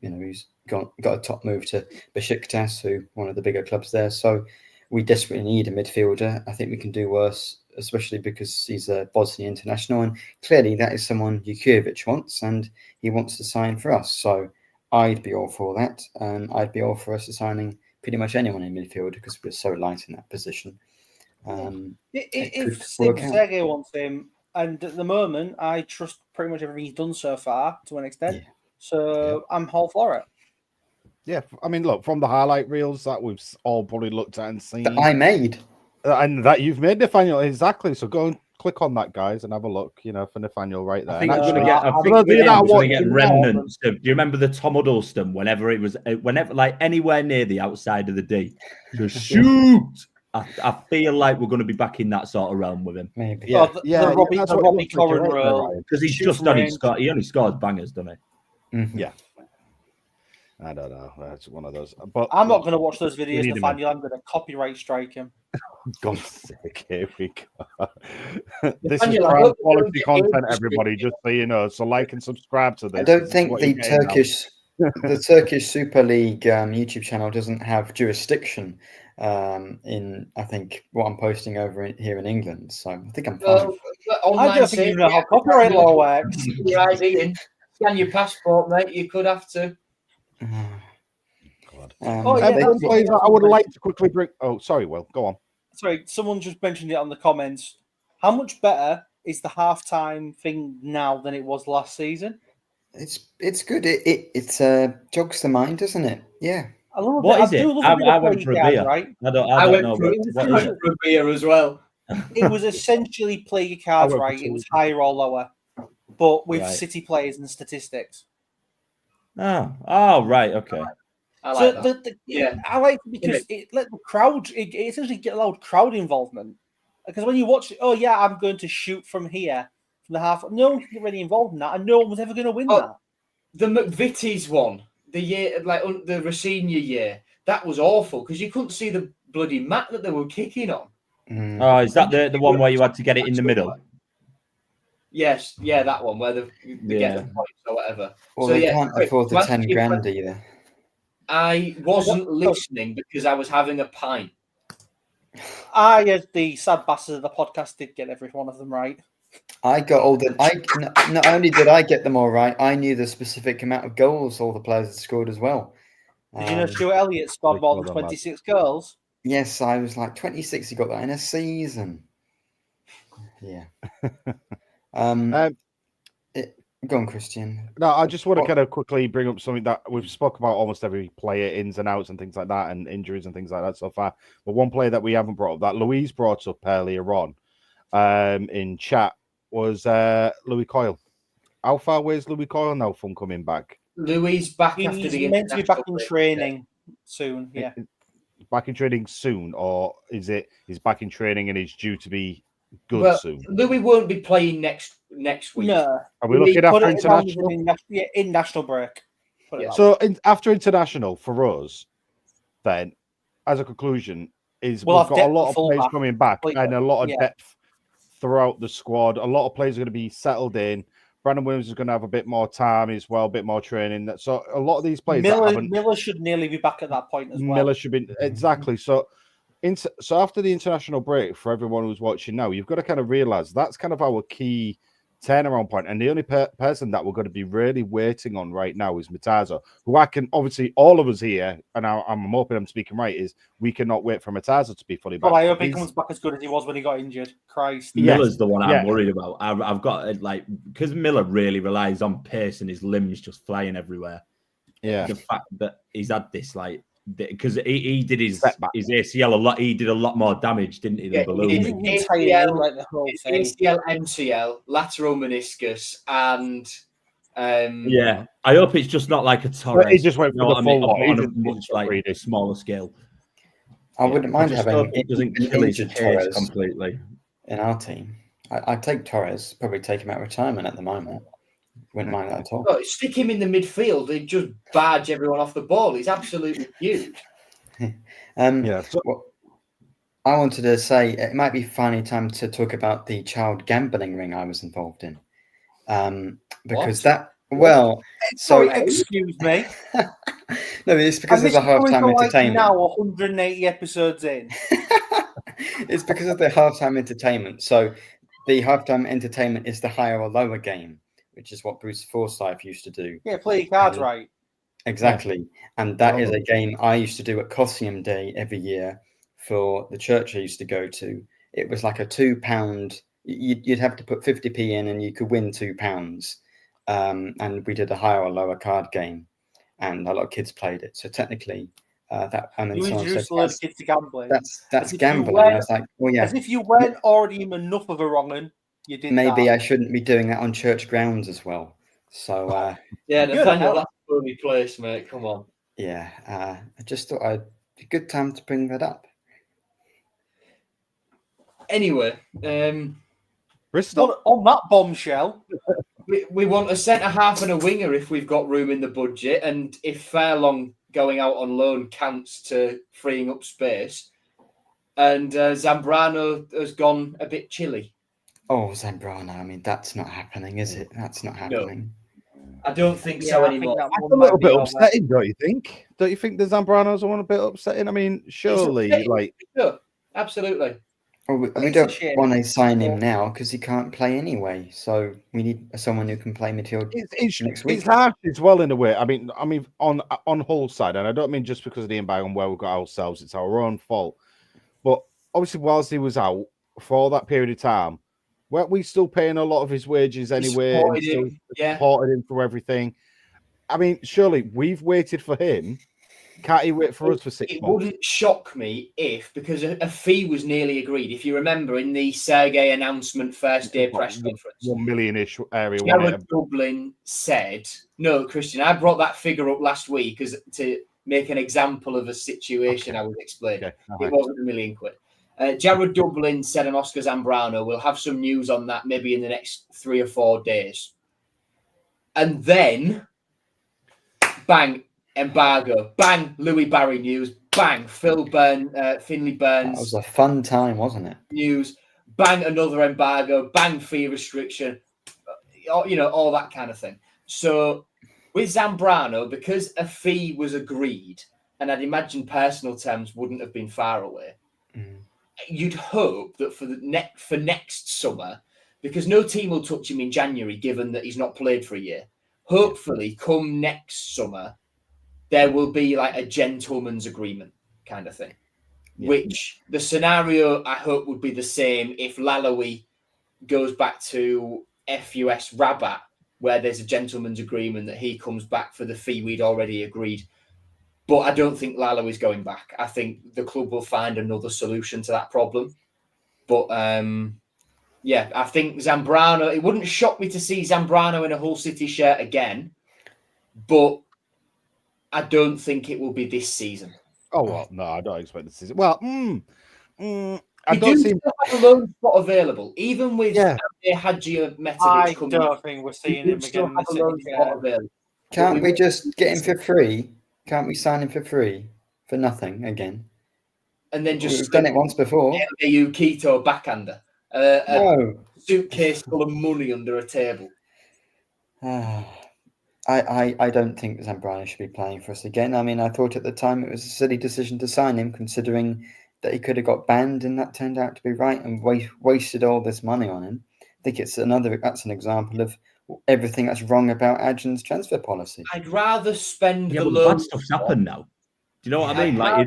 He's got a top move to Besiktas, who one of the bigger clubs there. So we desperately need a midfielder. I think we can do worse, especially because he's a Bosnian international, and clearly that is someone Jukiewicz wants, and he wants to sign for us. So I'd be all for that, and I'd be all for us signing pretty much anyone in midfield because we're so light in that position. If Sergei wants him, and at the moment I trust pretty much everything he's done so far to an extent, I'm all for it. Yeah, I mean, look, from the highlight reels that we've all probably looked at and seen. That I made. And that you've made, Nathaniel, exactly. So go and click on that, guys, and have a look, for Nathaniel right there. I think we're going to get remnants of, do you remember the Tom Huddleston, whenever like anywhere near the outside of the D, just shoot! I feel like we're going to be back in that sort of realm with him. Maybe. The Robbie Corrin role. Because he's just he only scores bangers, doesn't he? Mm-hmm. Yeah. I don't know. That's one of those. But I'm not going to watch those videos, Nathaniel. I'm going to copyright strike him. God's sake, here we go. This is prime quality content, everybody, just so you know. So like and subscribe to this. I don't think the Turkish Super League YouTube channel doesn't have jurisdiction in, I think, what I'm posting over here in England. So I think I'm fine. I don't think you know how copyright law works. Your ID in, scan your passport, mate. You could have to. I would like to quickly bring. Oh, sorry, Will. Go on. Sorry, someone just mentioned it on the comments. How much better is the halftime thing now than it was last season? It's good. It jogs the mind, doesn't it? Yeah. I love What it. is I it? do love I a bit of went play for a cards, beer. right? I don't know. What is it? for a beer as well. It was essentially play your cards, went for right? It two. was higher or lower, but with Right. City players and statistics. Oh, right, okay. I like that. I like it because it let the crowd. It essentially allowed crowd involvement. Because when you watch it, I'm going to shoot from here from the half. No one can get really involved in that, and no one was ever going to win that. The McVitie's one, the year like the Rossini year, that was awful because you couldn't see the bloody mat that they were kicking on. Oh, is that the one where you had to get it in the middle? Yes, that one where they get the points or whatever. Well, they can't afford the 10 grand either. I wasn't listening because I was having a pint. As the sad bastard of the podcast, did get every one of them right. I got all the. Not only did I get them all right, I knew the specific amount of goals all the players had scored as well. Did you know Stuart Elliott scored more than 26 goals? Yes, I was like 26. He got that in a season. Yeah. Go on, Christian. No, I just want to kind of quickly bring up something that we've spoken about almost every player, ins and outs and things like that, and injuries and things like that so far. But one player that we haven't brought up, that Louise brought up earlier on in chat, was Louis Coyle. How far away is Louis Coyle now from coming back? Louis back after the He's meant to be back in training soon. Yeah, back in training soon, or is it he's back in training and he's due to be good soon? Louis won't be playing next week. No, are we looking after international? In national break. So after international for us, then as a conclusion, we've got a lot of players coming back and a lot of depth throughout the squad. A lot of players are going to be settled in. Brandon Williams is going to have a bit more time as well, a bit more training. So a lot of these players, Miller should nearly be back at that point as well. Miller should be exactly. So after the international break, for everyone who's watching now, you've got to kind of realize that's kind of our key turnaround point. And the only person that we're going to be really waiting on right now is Mataza, who I can obviously all of us here, and I'm hoping I'm speaking right, is we cannot wait for Mataza to be fully back. Well, I hope he comes back as good as he was when he got injured. Christ. Miller's the one I'm worried about. I've got because Miller really relies on pace and his limbs just flying everywhere. Yeah. The fact that he's had this because he did his ACL a lot. He did a lot more damage, didn't he? Than Balloon. ACL, MCL, lateral meniscus, and I hope it's just not like a Torres. He just went for the full one. On a much a smaller scale. I wouldn't mind having it doesn't kill his Torres completely in our team. I'd take Torres. Probably take him out of retirement at the moment. Wouldn't mind that at all. Oh, stick him in the midfield. He'd just barge everyone off the ball. He's absolutely huge. Well, I wanted to say it might be finally time to talk about the child gambling ring I was involved in. Because excuse me. No, it's because of the halftime entertainment. Now 180 episodes in. It's because of the halftime entertainment. So the halftime entertainment is the higher or lower game, which is what Bruce Forsyth used to do. Yeah, play your cards right. Exactly. And that is a game I used to do at Cossingham Day every year for the church I used to go to. It was like a £2. You'd have to put 50p in and you could win £2. And we did a higher or lower card game. And a lot of kids played it. So technically, that. And then you introduced a lot of kids to gambling. That's gambling. I was like, well, yeah. As if you weren't already enough of a wrong-un, you did. Maybe I shouldn't be doing that on church grounds as well. So Nathaniel, that's a funny place, mate. Come on. Yeah, I just thought I'd be a good time to bring that up. Anyway, Bristol on that bombshell. We want a centre half and a winger if we've got room in the budget, and if Fairlong going out on loan counts to freeing up space. And Zambrano has gone a bit chilly. Oh, Zambrano! I mean, that's not happening, is it? That's not happening. No, I don't think so anymore. That's a little bit upsetting, don't you think? Don't you think the Zambranos are a bit upsetting? I mean, surely, Sure, absolutely. Well, we don't want to sign him now because he can't play anyway. So we need someone who can play midfield next week. It's harsh as well in a way. I mean, on Hull's side, and I don't mean just because of the environment where we've got ourselves. It's our own fault. But obviously, whilst he was out for all that period of time, weren't we still paying a lot of his wages anyway? Supported him for everything. I mean, surely we've waited for him Can't he wait for us for 6 It months? wouldn't shock me if, because a fee was nearly agreed. If you remember in the Sergei announcement first day press conference, 1 million-ish area. Jared Dublin said, no, Christian, I brought that figure up last week to make an example of a situation I was explaining. Okay. It wasn't £1 million. Jared Dublin said on Oscar Zambrano, we'll have some news on that maybe in the next 3 or 4 days. And then, bang, embargo. Bang, Louis Barry news. Bang, Finley Burns. That was a fun time, wasn't it? News. Bang, another embargo. Bang, fee restriction. All that kind of thing. So with Zambrano, because a fee was agreed, and I'd imagine personal terms wouldn't have been far away, you'd hope that for next summer, because no team will touch him in January, given that he's not played for a year. Hopefully, come next summer, there will be like a gentleman's agreement kind of thing. Yeah. Which the scenario I hope would be the same if Lalawi goes back to FUS Rabat, where there's a gentleman's agreement that he comes back for the fee we'd already agreed. But I don't think Lalawi's going back. I think the club will find another solution to that problem. But I think Zambrano, it wouldn't shock me to see Zambrano in a Hull City shirt again, but I don't think it will be this season. Oh, well, no, I don't expect this season. Well, I don't see have a loan spot available, even with Hadji I don't think we're seeing him again. Can't we just get him for free? Can't we sign him for free for nothing again? And then just we've done it once before. You Keto backhander, a suitcase full of money under a table. I don't think Zambrano should be playing for us again. I mean, I thought at the time it was a silly decision to sign him, considering that he could have got banned, and that turned out to be right, and wasted all this money on him. I think that's an example of everything that's wrong about Adjun's transfer policy. I'd rather spend the bad stuff's happened now. Do you know what I mean? Like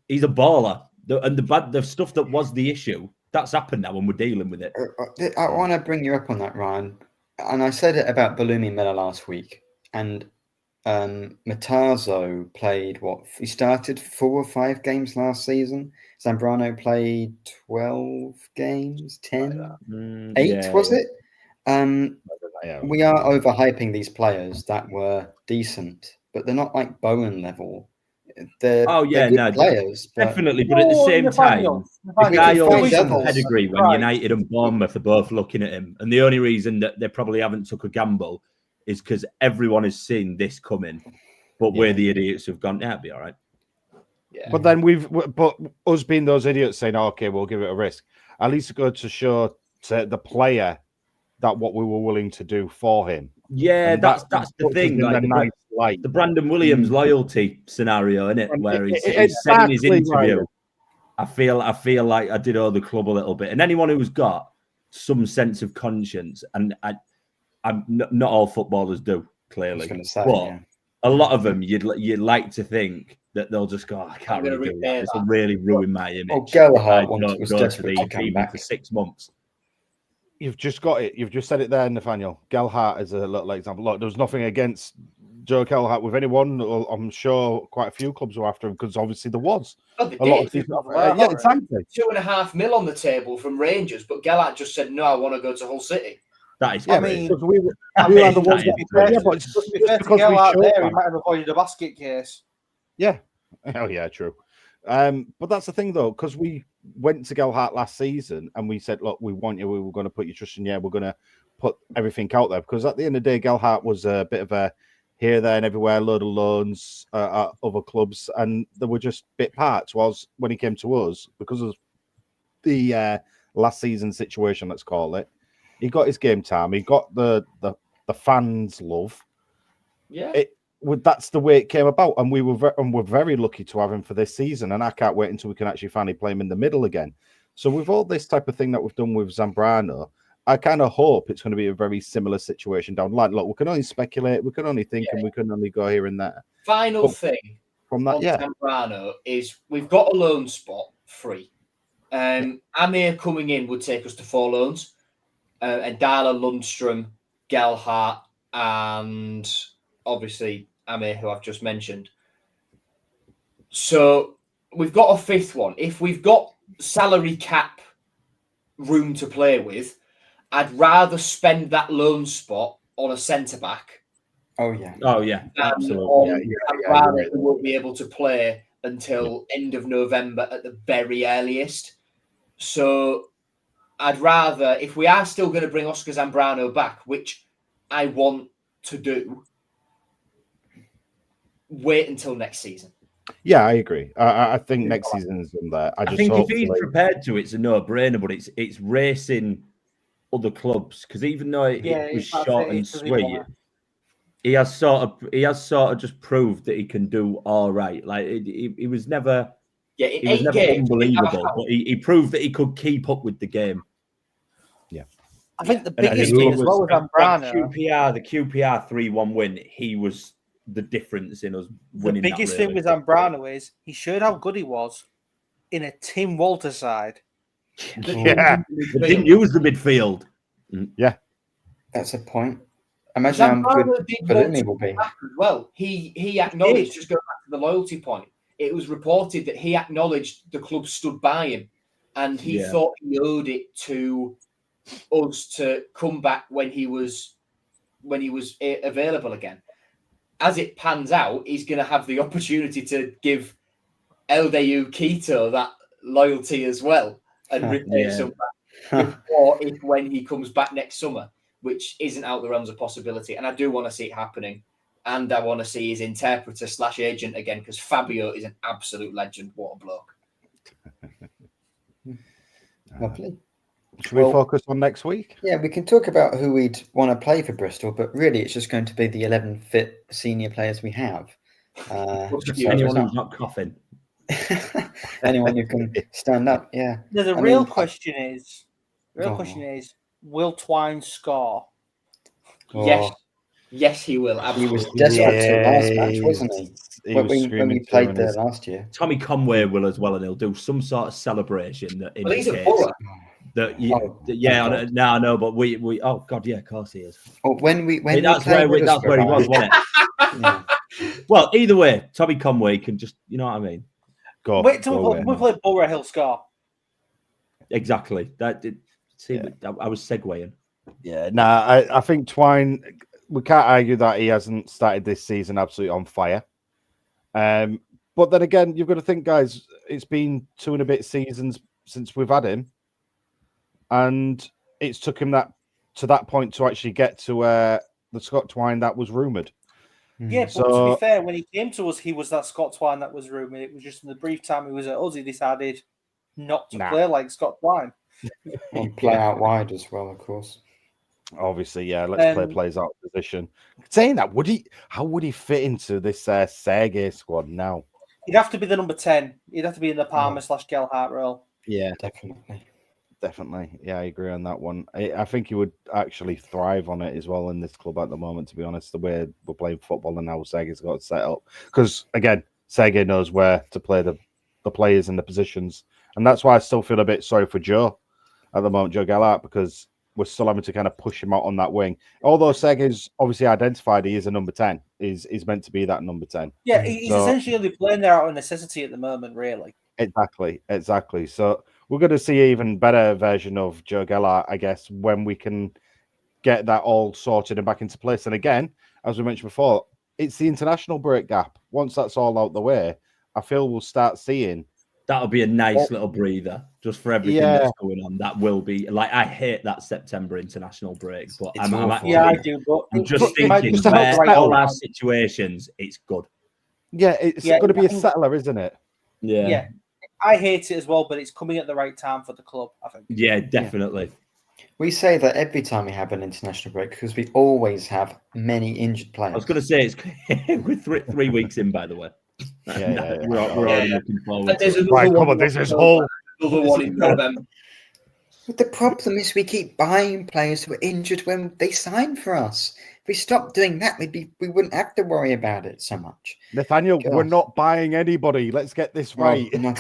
he's a baller, and the stuff that was the issue that's happened now, and we're dealing with it. I want to bring you up on that, Ryan. And I said it about Balumi Miller last week, and Matazo played he started 4 or 5 games last season. Zambrano played 12 games, 10, 8 was it? We are overhyping these players that were decent, but they're not like Bowen level. They're good players, definitely. But at the same time, the guy always has pedigree when United and Bournemouth are both looking at him, and the only reason that they probably haven't took a gamble is because everyone has seen this coming, but we're the idiots who've gone, it'll be all right. Yeah. But then but us being those idiots saying, okay, we'll give it a risk. At least it goes to show to the player that what we were willing to do for him. Yeah, that's the thing. Like the Brandon Williams loyalty scenario, isn't it? Where he said in his interview, right. I feel like I did owe the club a little bit. And anyone who's got some sense of conscience, and I'm not all footballers do, clearly. A lot of them, you'd like to think that they'll just go, I can't really do that. This will really ruin my image. Oh, Gelhardt was desperate to come back for 6 months. You've just got it. You've just said it there, Nathaniel. Gelhardt is a little example. Look, there's nothing against Joe Gelhardt with anyone. I'm sure quite a few clubs were after him because obviously there was a lot of people. Exactly. £2.5 million on the table from Rangers, but Gelhardt just said, "No, I want to go to Hull City." That is. We are the ones that but it's because Gelhardt there, he might have avoided a basket case. Yeah. Oh yeah, true. But that's the thing though, because we went to Gelhardt last season and we said, look, we want you, we were going to put your trust in you, we're going to put everything out there, because at the end of the day, Gelhardt was a bit of a here, there and everywhere, load of loans at other clubs, and there were just bit parts. Was when he came to us, because of the last season situation, let's call it, he got his game time, he got the fans' love. Yeah. That's the way it came about, and we're very lucky to have him for this season, and I can't wait until we can actually finally play him in the middle again. So with all this type of thing that we've done with Zambrano, I kind of hope it's going to be a very similar situation down the line. Look, we can only speculate, we can only think, and we can only go here and there. Final thing from that, Zambrano is we've got a loan spot free. Amir coming in would take us to 4 loans, and Dala, Lundstrom, Gelhardt, and obviously Amir, who I've just mentioned. So we've got a fifth one. If we've got salary cap room to play with, I'd rather spend that loan spot on a centre back. Oh yeah, absolutely. I'd rather he won't be able to play until end of November at the very earliest. So I'd rather, if we are still going to bring Oscar Zambrano back, which I want to do, wait until next season. Yeah, I agree. I think next season's in there. I think if he's prepared to, it's a no-brainer. But it's racing other clubs, because even though it was short and sweet, he has sort of just proved that he can do all right. Like he was never, he was never unbelievable, but he proved that he could keep up with the game. Yeah, I think the biggest thing as well with Zambrano, the QPR 3-1 win, he was the difference in us winning. The biggest thing with Zambrano is he showed how good he was in a Tim Walter side. Yeah, they didn't use the midfield. Yeah, that's a point. Imagine how good Bellini will be. As well, he acknowledged. Just going back to the loyalty point, it was reported that he acknowledged the club stood by him, and he thought he owed it to us to come back when he was available again. As it pans out, he's going to have the opportunity to give Eldeyu Quito that loyalty as well and repay some back before when he comes back next summer, which isn't out the realms of possibility. And I do want to see it happening. And I want to see his interpreter / agent again, because Fabio is an absolute legend. What a bloke. Lovely. Should we focus on next week? Yeah, we can talk about who we'd want to play for Bristol, but really it's just going to be the 11 fit senior players we have. Anyone who's not coughing. Anyone who can stand up, yeah. No, the real question is, will Twine score? Yes, he will. Absolutely. He was desperate to last match, wasn't he? When we played there last year. Tommy Conway will as well, and he'll do some sort of celebration that he's a Borough. I know, but we oh god, yeah, of course he is. Well, that's where he was, wasn't it? Yeah. Well, either way, Tommy Conway can just, you know what I mean. Wait till we play Borough, he'll score. Exactly. I was segueing. Yeah, I think Twine. We can't argue that he hasn't started this season absolutely on fire. But then again, you've got to think, guys, it's been 2 and a bit seasons since we've had him. And it's took him to that point to actually get to the Scott Twine that was rumoured. Yeah, but to be fair, when he came to us, he was that Scott Twine that was rumoured. It was just in the brief time he was at us, he decided not to play like Scott Twine. And play out wide as well, of course. Obviously, yeah. Let's play plays out of position. Saying that, how would he fit into this Sergei squad now? He'd have to be the number 10. He'd have to be in the Palmer / Gelhardt role. Yeah, definitely. Yeah, I agree on that one. I think he would actually thrive on it as well in this club at the moment, to be honest, the way we're playing football and how Sergei's got it set up. Because, again, Sergei knows where to play the players and the positions. And that's why I still feel a bit sorry for Joe at the moment, Joe Gelhardt, because we're still having to kind of push him out on that wing. Although Sergei's obviously identified he is a number 10. He's meant to be that number 10. Yeah, he's essentially playing there out of necessity at the moment, really. Exactly. So we're going to see an even better version of Joe Gelhardt, I guess, when we can get that all sorted and back into place. And again, as we mentioned before, it's the international break gap. Once that's all out the way, I feel we'll start seeing. That'll be a nice little breather just for everything that's going on. That will be like, I hate that September international break, but I'm I do. But I'm just thinking where all our situations, it's good. Yeah, it's going to be a settler, isn't it? Yeah. I hate it as well, but it's coming at the right time for the club, I think. Yeah, definitely. We say that every time we have an international break because we always have many injured players. I was going to say, we're 3 weeks in, by the way. We're already looking forward. Right, come on, this is whole. Another one in November. But the problem is we keep buying players who are injured when they sign for us. If we stopped doing that, we wouldn't have to worry about it so much. Nathaniel, we're not buying anybody. Let's get this right. We're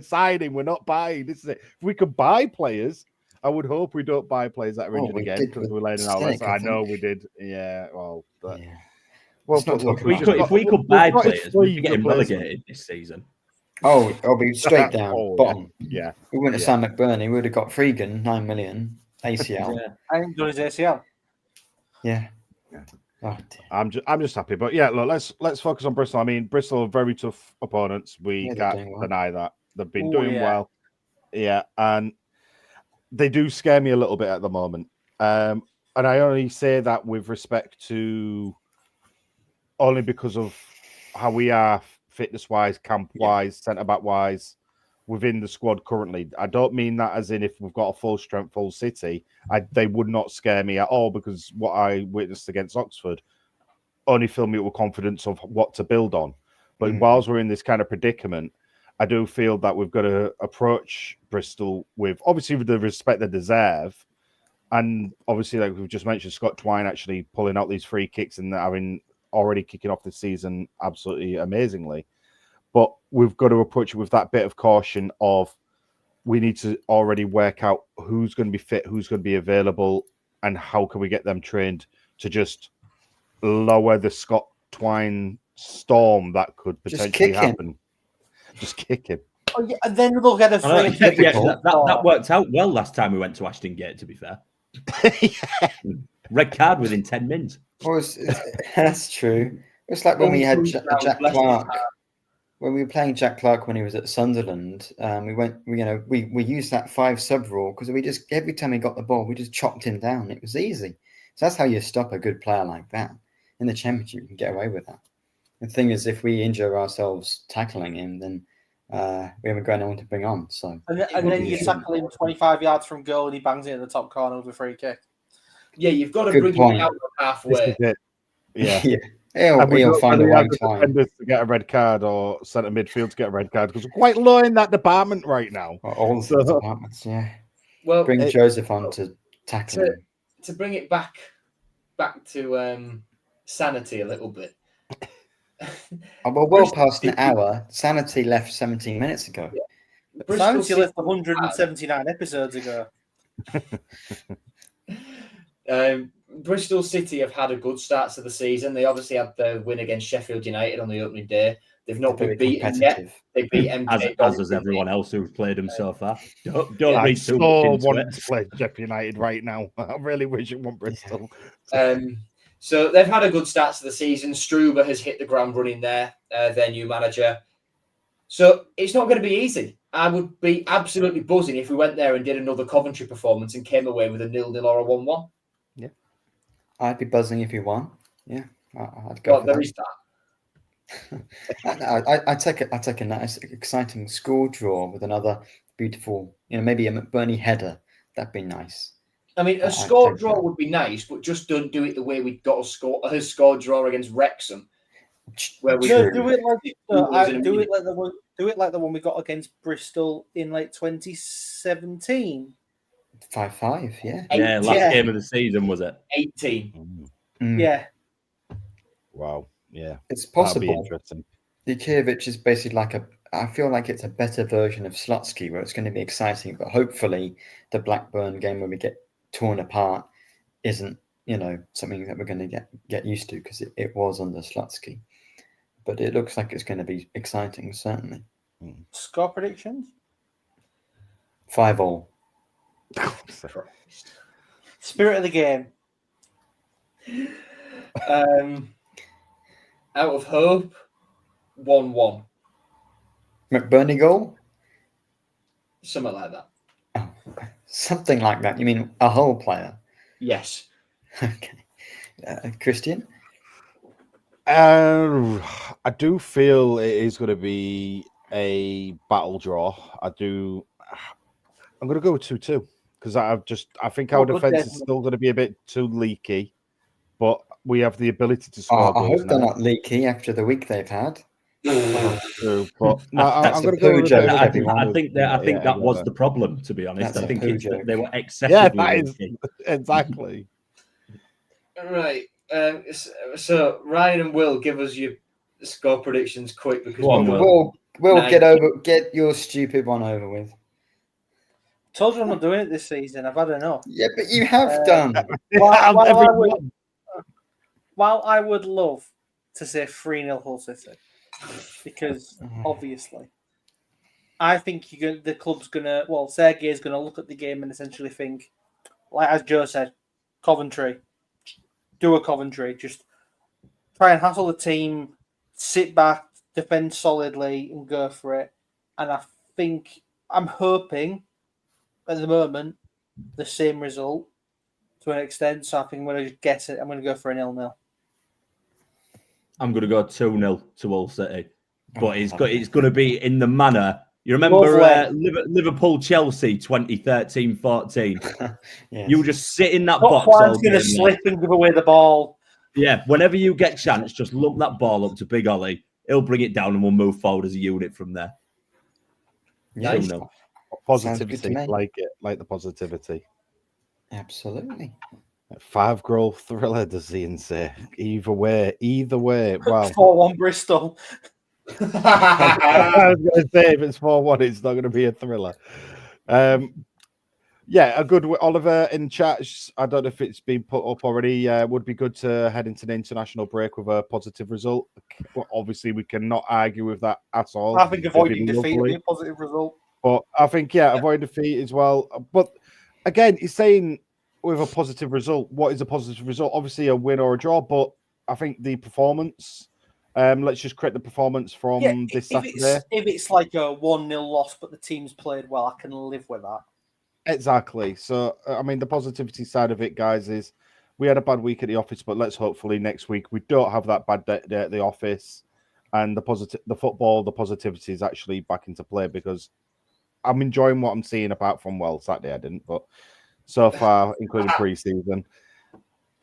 signing. We're not buying. This is it. If we could buy players, I would hope we don't buy players that are injured again because we're laying out. I know we did. Yeah. Well. Well, It's not but look, talking If about we could buy got players, three we'd be getting replacements. relegated this season. Oh, it'll be straight down, Oh, bottom. Yeah. We wouldn't have signed McBurney. We would have got Freegan, 9 million, ACL. Yeah. I ain't done his ACL. Yeah. Oh, dear. I'm just happy. But yeah, look, let's focus on Bristol. I mean, Bristol are very tough opponents. We Yeah, they're can't doing well. deny that. They've been Ooh, doing yeah. well. Yeah, and they do scare me a little bit at the moment. And I only say that with respect to only because of how we are fitness wise, camp wise, centre back wise within the squad currently. I don't mean that as in if we've got a full strength, full City, they would not scare me at all, because what I witnessed against Oxford only filled me with confidence of what to build on. But whilst we're in this kind of predicament, I do feel that we've got to approach Bristol with obviously with the respect they deserve. And obviously, like we've just mentioned, Scott Twine actually pulling out these free kicks and having already kicking off the season absolutely amazingly. But we've got to approach it with that bit of caution of we need to already work out who's going to be fit, who's going to be available, and how can we get them trained to just lower the Scott Twine storm that could potentially happen. Just kick him. Oh, yeah, and then they'll get a free kick. That worked out well last time we went to Ashton Gate, to be fair. Red card within 10 minutes. Well, that's true. It's like when we had Jack Clark. When we were playing Jack Clark when he was at Sunderland, we used that 5 sub rule because we just every time he got the ball, we just chopped him down. It was easy. So that's how you stop a good player like that. In the Championship, you can get away with that. The thing is, if we injure ourselves tackling him, then we haven't got anyone to bring on. So and then you tackle him 25 yards from goal and he bangs it in the top corner with a free kick. Yeah, you've got to Good bring point. him out halfway. Yeah. yeah. He'll find a way to get a red card or centre midfield to get a red card because we're quite low in that department right now. All the departments, yeah. Well, bring Joseph on to tackle him. To bring it back to sanity a little bit. Well past an hour. Sanity left 17 minutes ago. Yeah. Sanity left 179 episodes ago. Bristol City have had a good start to the season. They obviously had the win against Sheffield United on the opening day. They've not been beaten yet. They beat MK. As has everyone else who's played them so far. Don't read too much into want it. to play Sheffield United right now. I really wish it won Bristol. So they've had a good start to the season. Struber has hit the ground running there, their new manager. So it's not going to be easy. I would be absolutely buzzing if we went there and did another Coventry performance and came away with a 0-0 or a 1-1. Yeah. I'd be buzzing if you won. Yeah. I'd go. There is that. I take a nice, exciting score draw with another beautiful, maybe a McBurney header. That'd be nice. I mean, a score draw would be nice, but just don't do it the way we got a score draw against Wrexham. Where we do it like the one we got against Bristol in like 2017. 5-5, yeah. Yeah, last game of the season, was it? 18. Yeah. Wow. Yeah. It's possible. That'd be interesting. Djurkovic is basically I feel like it's a better version of Slutsky, where it's going to be exciting, but hopefully the Blackburn game where we get torn apart isn't, something that we're going to get used to, because it was under Slutsky. But it looks like it's going to be exciting, certainly. Score predictions? 5-5. Spirit of the game. Out of hope, 1-1. McBurney goal? Something like that. Oh, okay. Something like that. You mean a whole player? Yes. Okay. Christian? I do feel it is going to be a battle draw. I'm going to go with 2-2 because I think our defense is still going to be a bit too leaky, but we have the ability to score. I hope they're not leaky after the week they've had. True, but no, I'm going to go with joke. I think that was the problem, to be honest. That's I think they were yeah, excessively that is leaky. exactly. Right. So Ryan and Will, give us your score predictions quick, because We'll get your stupid one over with. Told you I'm not doing it this season. I've had enough. Yeah, but you have done. While I would love to say 3-0 Hull City because obviously, I think the club's gonna. Well, Sergei's gonna look at the game and essentially think, like as Joe said, Coventry, do a Coventry, just try and hassle the team, sit back, defend solidly, and go for it. And I think I'm hoping at the moment the same result to an extent. So I think I'm going to guess it. I'm going to go for a 0-0. I'm going to go 2-0 to Hull City, but it's going to be in the manner. You remember Liverpool Chelsea 2013-14? Yes. You just sit in that box. One's going to slip and give away the ball. Yeah, whenever you get chance, just lump that ball up to Big Ollie. He'll bring it down and we'll move forward as a unit from there. Yeah, no. Positivity, like it, like the positivity. Absolutely. 5-goal thriller, does Ian say? Either way. Wow. 4-1 Bristol. I was going to say, if it's 4-1, it's not going to be a thriller. Yeah, a good Oliver in chat. I don't know if it's been put up already. Would be good to head into the international break with a positive result. Well, obviously, we cannot argue with that at all. I think avoiding defeat would be a positive result. But I think, avoid defeat as well. But again, he's saying with a positive result, what is a positive result? Obviously, a win or a draw. But I think the performance. Let's just create the performance from this Saturday. If it's like a 1-0 loss, but the team's played well, I can live with that. Exactly. So, I mean, the positivity side of it, guys, is we had a bad week at the office, but let's hopefully next week we don't have that bad day at the office, and the positivity is actually back into play because I'm enjoying what I'm seeing. Apart from Saturday I didn't, but so far, including pre-season,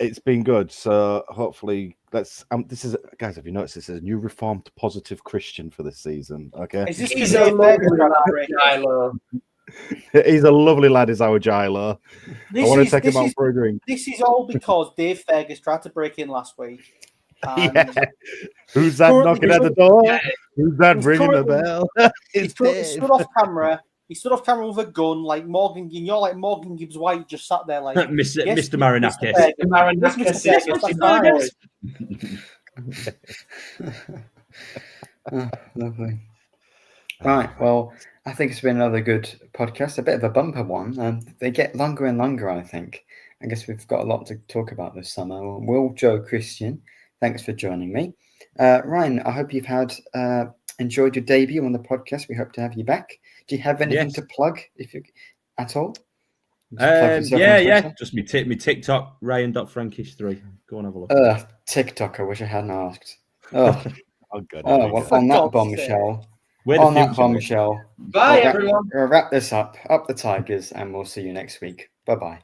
it's been good. So hopefully, this is guys. Have you noticed this is a new reformed positive Christian for this season? Okay, He's a He's a lovely lad, is our Gilo. I want to take him out for a drink. This is all because Dave Fergus tried to break in last week. Yeah. Who's that knocking at the door? Yeah. Who's that ringing the bell? He stood off camera. He stood off camera with a gun, like Morgan. You're like Morgan Gibbs White, just sat there like Mr. Marinakis. Lovely. Right. Well, I think it's been another good podcast, a bit of a bumper one. They get longer and longer, I think. I guess we've got a lot to talk about this summer. Will, Joe, Christian, thanks for joining me. Ryan, I hope you've enjoyed your debut on the podcast. We hope to have you back. Do you have anything to plug, at all? Just me TikTok, Ryan.Frankish3. Go and have a look. TikTok, I wish I hadn't asked. Oh, good. Well, on that bombshell. Bye, everyone. We'll wrap this up the Tigers, and we'll see you next week. Bye-bye.